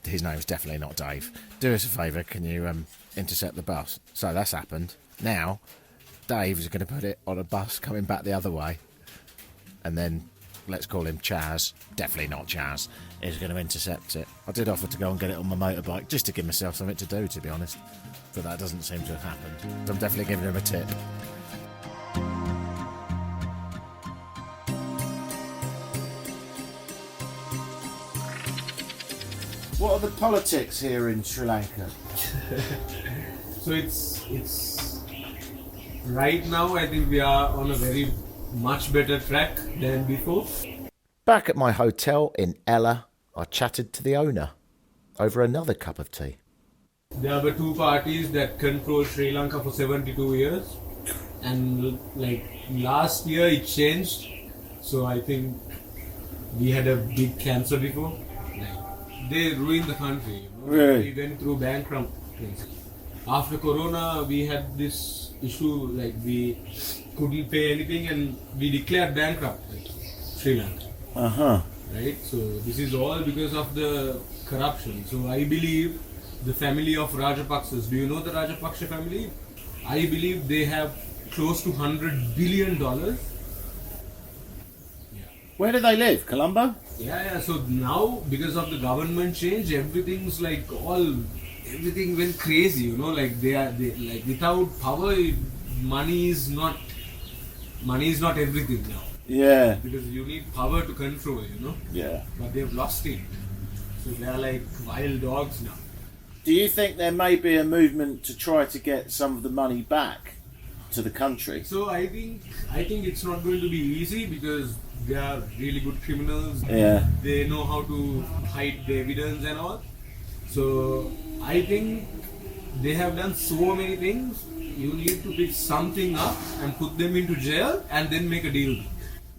His name's definitely not Dave. Do us a favour, can you intercept the bus? So that's happened. Now, Dave's going to put it on a bus coming back the other way, and then let's call him Chaz, definitely not Chaz, is going to intercept it. I did offer to go and get it on my motorbike just to give myself something to do, to be honest, but that doesn't seem to have happened. So I'm definitely giving him a tip. What are the politics here in Sri Lanka? So it's right now I think we are on a very much better track than before. Back at my hotel in Ella, I chatted to the owner over another cup of tea. There were two parties that controlled Sri Lanka for 72 years, and like last year it changed. So I think we had a big cancer before. Like, they ruined the country. You know? Really? We went through bankruptcy. After Corona, we had this issue like we couldn't pay anything, and we declared bankrupt, like, Sri Lanka. Right? So this is all because of the corruption. So I believe the family of Rajapaksas, do you know the Rajapaksa family? I believe they have close to $100 billion. Where do they live? Colombo? Yeah. So now because of the government change, everything's like everything went crazy. You know, like they like without power, money is not everything now. Yeah. Because you need power to control, you know. Yeah. But they've lost it. So they are like wild dogs now. Do you think there may be a movement to try to get some of the money back to the country? So I think it's not going to be easy because they are really good criminals. Yeah. They know how to hide the evidence and all. So I think they have done so many things. You need to pick something up and put them into jail and then make a deal.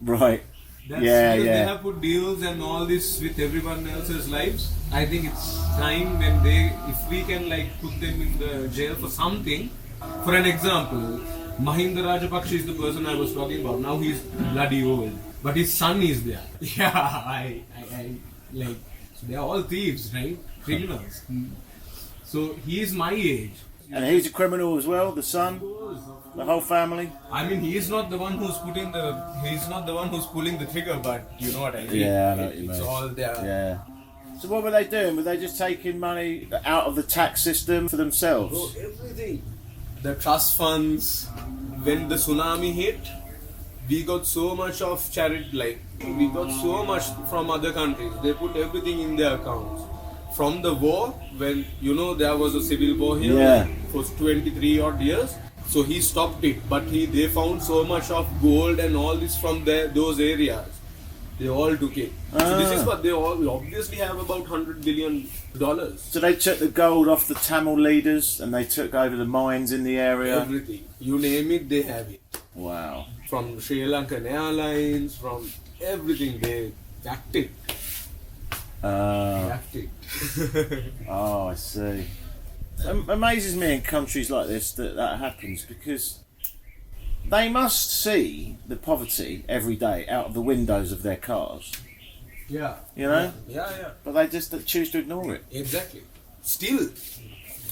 Right. That's Yeah, because yeah. they have put deals and all this with everyone else's lives. I think it's time when if we can like put them in the jail for something. For an example, Mahinda Rajapaksa is the person I was talking about. Now he's bloody old, but his son is there. Yeah, I like. So they are all thieves, right? Criminals. So he is my age. And he's a criminal as well, the son, the whole family. I mean, he is not the one who's pulling the trigger, but you know what I mean. Yeah, I know what you It's mean. all there. Yeah. So what were they doing? Were they just taking money out of the tax system for Bro, themselves? everything. The trust funds. When the tsunami hit, we got so much of charity, like we got so much from other countries. They put everything in their accounts. From the war, when there was a civil war here Yeah. for 23 odd years, so he stopped it. But they found so much of gold and all this from those areas. They all took it. So this is what they all obviously have about $100 billion. So they took the gold off the Tamil leaders and they took over the mines in the area. Everything. You name it, they have it. Wow. From Sri Lankan Airlines, from everything, they jacked it. Jacked it. Oh, I see. It amazes me in countries like this that happens because they must see the poverty every day out of the windows of their cars, Yeah. you know? Yeah. But they just choose to ignore it. Exactly. Still.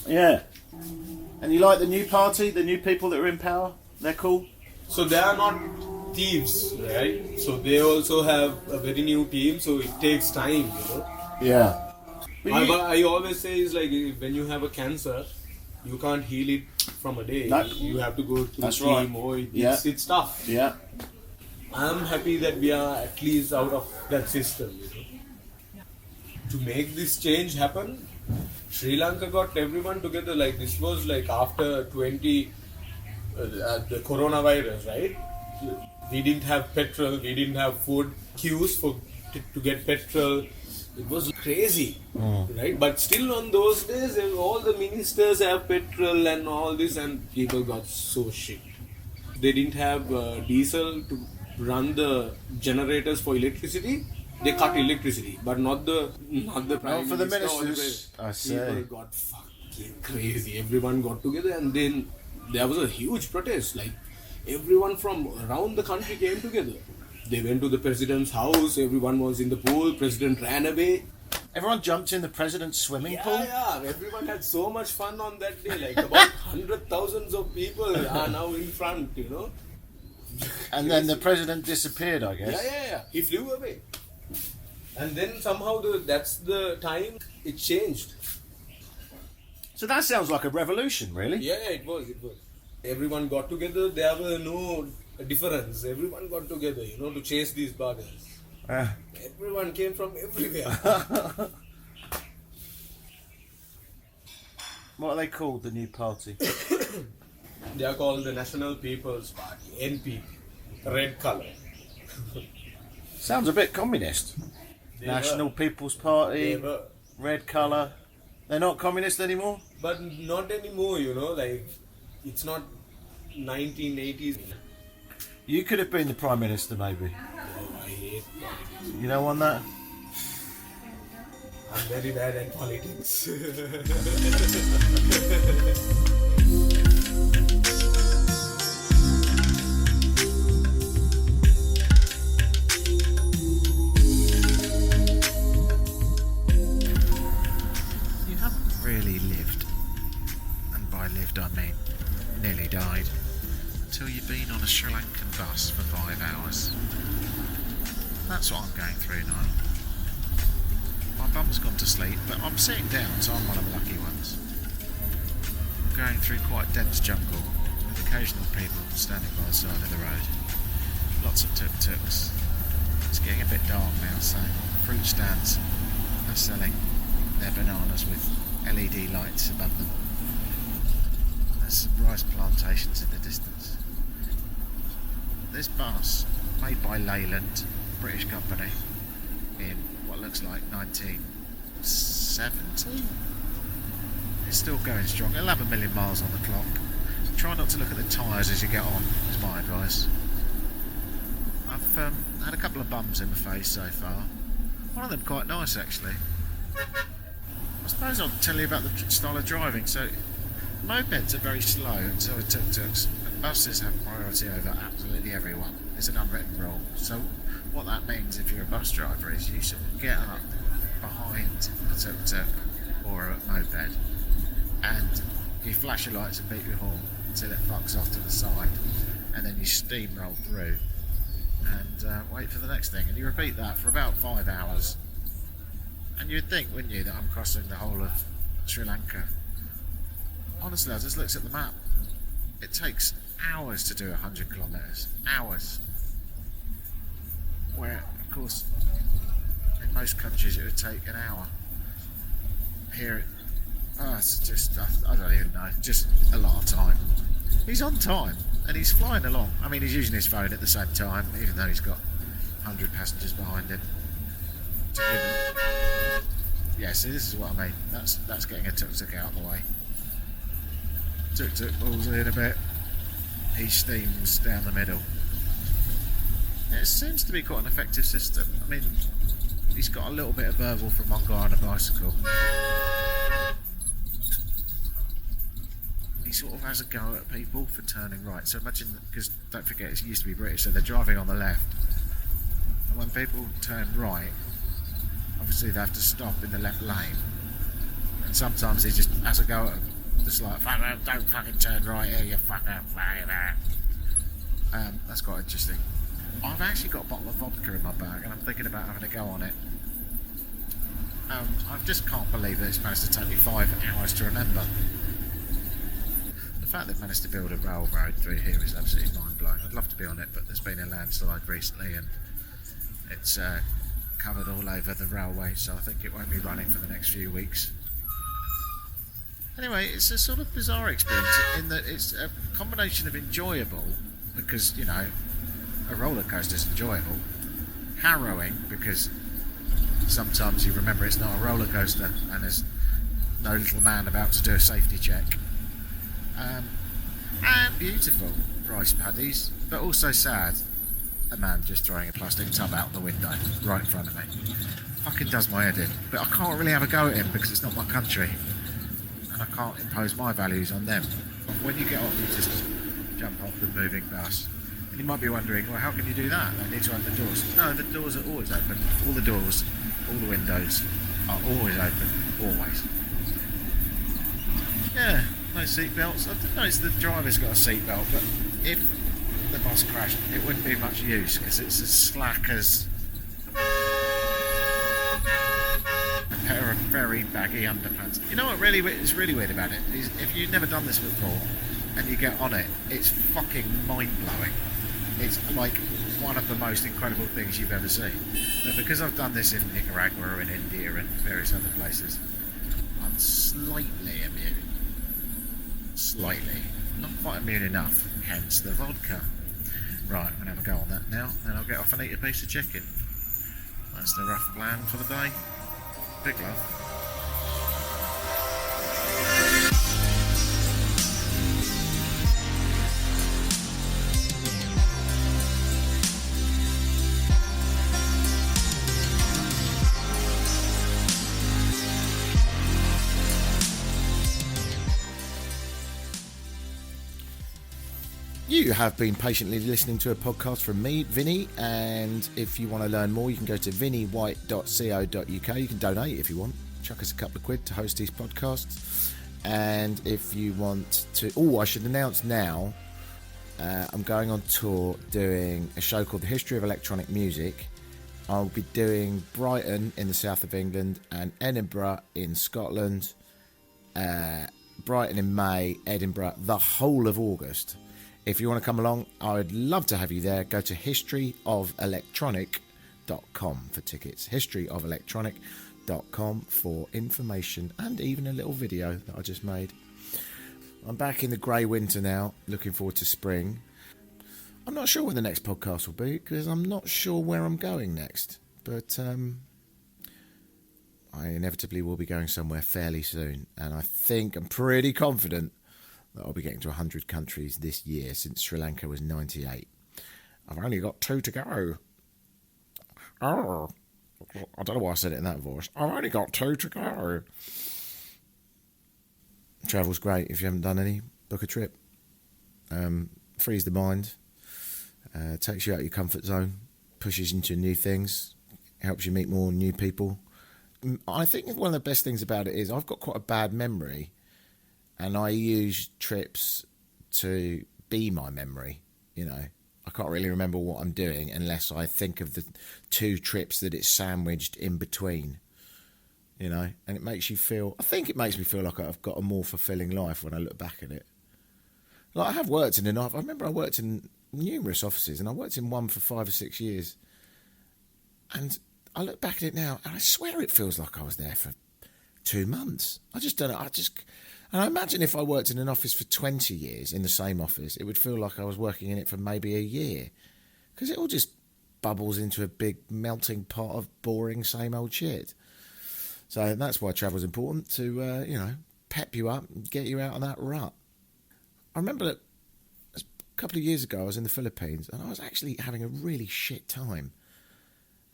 Yeah. And you like the new party, the new people that are in power? They're cool? So they are not thieves, right? So they also have a very new team, so it takes time, Yeah. But you- But I always say is like when you have a cancer, you can't heal it from a day. No. You have to go through That's right. chemo. Yeah. It's tough. yeah. I'm happy that we are at least out of that system. To make this change happen, Sri Lanka got everyone together. Like this was like after the coronavirus, right? We didn't have petrol, we didn't have food, queues to get petrol. It was crazy, right? But still on those days, all the ministers have petrol and all this, and people got so shit. They didn't have diesel to run the generators for electricity. They cut electricity, but not the prime for the minister or ministers. I see. People got fucking crazy. Everyone got together, and then there was a huge protest. Like everyone from around the country came together. They went to the president's house. Everyone was in the pool. President ran away. Everyone jumped in the president's swimming pool? Yeah. Everyone had so much fun on that day. Like about 100,000 of people are now in front. And then the president disappeared, I guess. Yeah. He flew away. And then somehow that's the time it changed. So that sounds like a revolution, really. Yeah, it was. Everyone got together. There were no difference. Everyone got together, to chase these buggers. Everyone came from everywhere. What are they called, the new party? They are called the National People's Party, NPP. Red color. Sounds a bit communist. They National were. People's Party, They were. red colour. They're not communist anymore? But not anymore, like it's not 1980s. You could have been the Prime Minister, maybe. Oh, I hate politics. You don't want that? I'm very bad at politics. You haven't really lived. And by lived, I mean nearly died. Until you've been on a Sri Lankan bus for 5 hours. That's what I'm going through now. My bum's gone to sleep, but I'm sitting down, so I'm one of the lucky ones. I'm going through quite dense jungle, with occasional people standing by the side of the road. Lots of tuk-tuks. It's getting a bit dark now, so fruit stands are selling their bananas with LED lights above them. There's some rice plantations in the distance. This bus, made by Leyland, British company, in what looks like 1970, it's still going strong. It'll have 1 million miles on the clock. Try not to look at the tyres as you get on, is my advice. I've had a couple of bumps in the face so far. One of them quite nice, actually. I suppose I'll tell you about the style of driving. So, mopeds are very slow, and so are tuk-tuks. buses have priority over absolutely everyone. It's an unwritten rule. So what that means if you're a bus driver is you sort of get up behind a tuk-tuk or a moped and you flash your lights and beat your horn until it fucks off to the side, and then you steamroll through and wait for the next thing, and you repeat that for about 5 hours. And you'd think, wouldn't you, that I'm crossing the whole of Sri Lanka. Honestly, I just looked at the map. It takes hours to do 100 kilometres. Hours. Where, of course, in most countries it would take an hour. Here, it's just, I don't even know, just a lot of time. He's on time, and he's flying along. I mean, he's using his phone at the same time, even though he's got 100 passengers behind him. Yeah, see, this is what I mean. That's getting a tuk-tuk out of the way. Tuk-tuk pulls in a bit. He steams down the middle. It seems to be quite an effective system. I mean, he's got a little bit of verbal from one guy on a bicycle. He sort of has a go at people for turning right. So imagine, because don't forget, it used to be British, so they're driving on the left. And when people turn right, obviously they have to stop in the left lane. And sometimes he just has a go at them. Just like, don't fucking turn right here, you fucker. That's quite interesting. I've actually got a bottle of vodka in my bag and I'm thinking about having a go on it. I just can't believe that it's managed to take me 5 hours to remember. The fact they've managed to build a railroad through here is absolutely mind-blowing. I'd love to be on it, but there's been a landslide recently and it's covered all over the railway, so I think it won't be running for the next few weeks. Anyway, it's a sort of bizarre experience in that it's a combination of enjoyable, because, you know, a roller coaster is enjoyable, harrowing, because sometimes you remember it's not a roller coaster and there's no little man about to do a safety check, and beautiful rice paddies, but also sad. A man just throwing a plastic tub out the window right in front of me. Fucking does my head in. But I can't really have a go at him because it's not my country. And I can't impose my values on them. But when you get off, you just jump off the moving bus. And you might be wondering, well, how can you do that? They need to open the doors. No, the doors are always open. All the doors, all the windows are always open. Always. Yeah, no seatbelts. I didn't notice the driver's got a seatbelt, but if the bus crashed, it wouldn't be much use because it's as slack as a pair of very baggy underpants. You know what really is really weird about it is if you've never done this before and you get on it, it's fucking mind-blowing. It's like one of the most incredible things you've ever seen. But because I've done this in Nicaragua and India and various other places, I'm slightly immune. Slightly. Not quite immune enough, hence the vodka. Right, I'm going to have a go on that now, then I'll get off and eat a piece of chicken. That's the rough plan for the day. Big love. You have been patiently listening to a podcast from me, Vinny, and if you want to learn more, you can go to vinnywhite.co.uk. You can donate if you want. Chuck us a couple of quid to host these podcasts. And if you want to... Oh, I should announce now, I'm going on tour doing a show called The History of Electronic Music. I'll be doing Brighton in the south of England and Edinburgh in Scotland. Brighton in May, Edinburgh the whole of August. If you want to come along, I would love to have you there. Go to historyofelectronic.com for tickets. Historyofelectronic.com for information and even a little video that I just made. I'm back in the grey winter now, looking forward to spring. I'm not sure when the next podcast will be because I'm not sure where I'm going next. But I inevitably will be going somewhere fairly soon. And I think I'm pretty confident that I'll be getting to 100 countries this year since Sri Lanka was 98. I've only got 2 to go. Oh, I don't know why I said it in that voice. I've only got 2 to go. Travel's great. If you haven't done any, book a trip. frees the mind, takes you out of your comfort zone, pushes you into new things, helps you meet more new people. I think one of the best things about it is I've got quite a bad memory, and I use trips to be my memory. You know, I can't really remember what I'm doing unless I think of the 2 trips that it's sandwiched in between. You know, and it makes you feel, I think it makes me feel like I've got a more fulfilling life when I look back at it. Like, I have worked in I remember I worked in numerous offices, and I worked in one for 5 or 6 years. And I look back at it now, and I swear it feels like I was there for 2 months. I just don't know. And I imagine if I worked in an office for 20 years in the same office, it would feel like I was working in it for maybe a year. Because it all just bubbles into a big melting pot of boring, same old shit. So that's why travel's important, to, pep you up and get you out of that rut. I remember that a couple of years ago I was in the Philippines, and I was actually having a really shit time.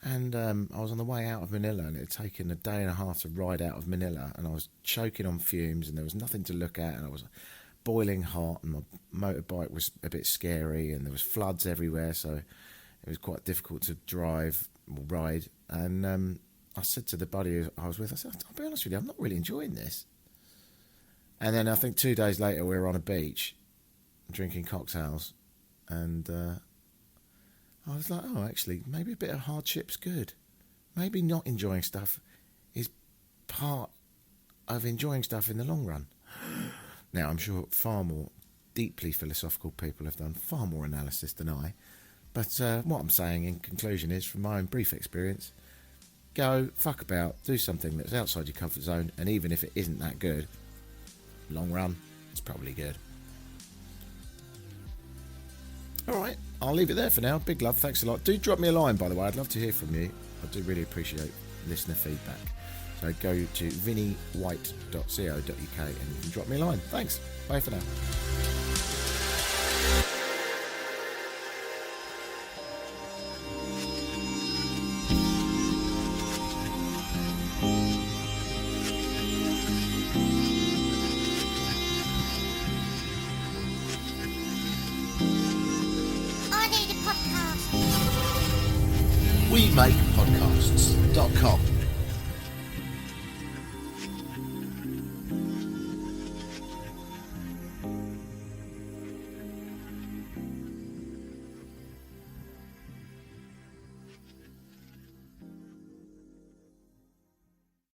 And I was on the way out of Manila, and it had taken a day and a half to ride out of Manila, and I was choking on fumes, and there was nothing to look at, and I was boiling hot, and my motorbike was a bit scary, and there was floods everywhere, so it was quite difficult to drive or ride. And I said to the buddy I was with, I said, I'll be honest with you, I'm not really enjoying this. And then I think 2 days later we were on a beach drinking cocktails, and I was like, oh, actually, maybe a bit of hardship's good. Maybe not enjoying stuff is part of enjoying stuff in the long run. Now, I'm sure far more deeply philosophical people have done far more analysis than I. But what I'm saying in conclusion is, from my own brief experience, go, fuck about, do something that's outside your comfort zone, and even if it isn't that good, long run, it's probably good. Alright, I'll leave it there for now. Big love, thanks a lot. Do drop me a line, by the way, I'd love to hear from you. I do really appreciate listener feedback. So go to vinnywhite.co.uk and you can drop me a line. Thanks, bye for now. We make podcasts.com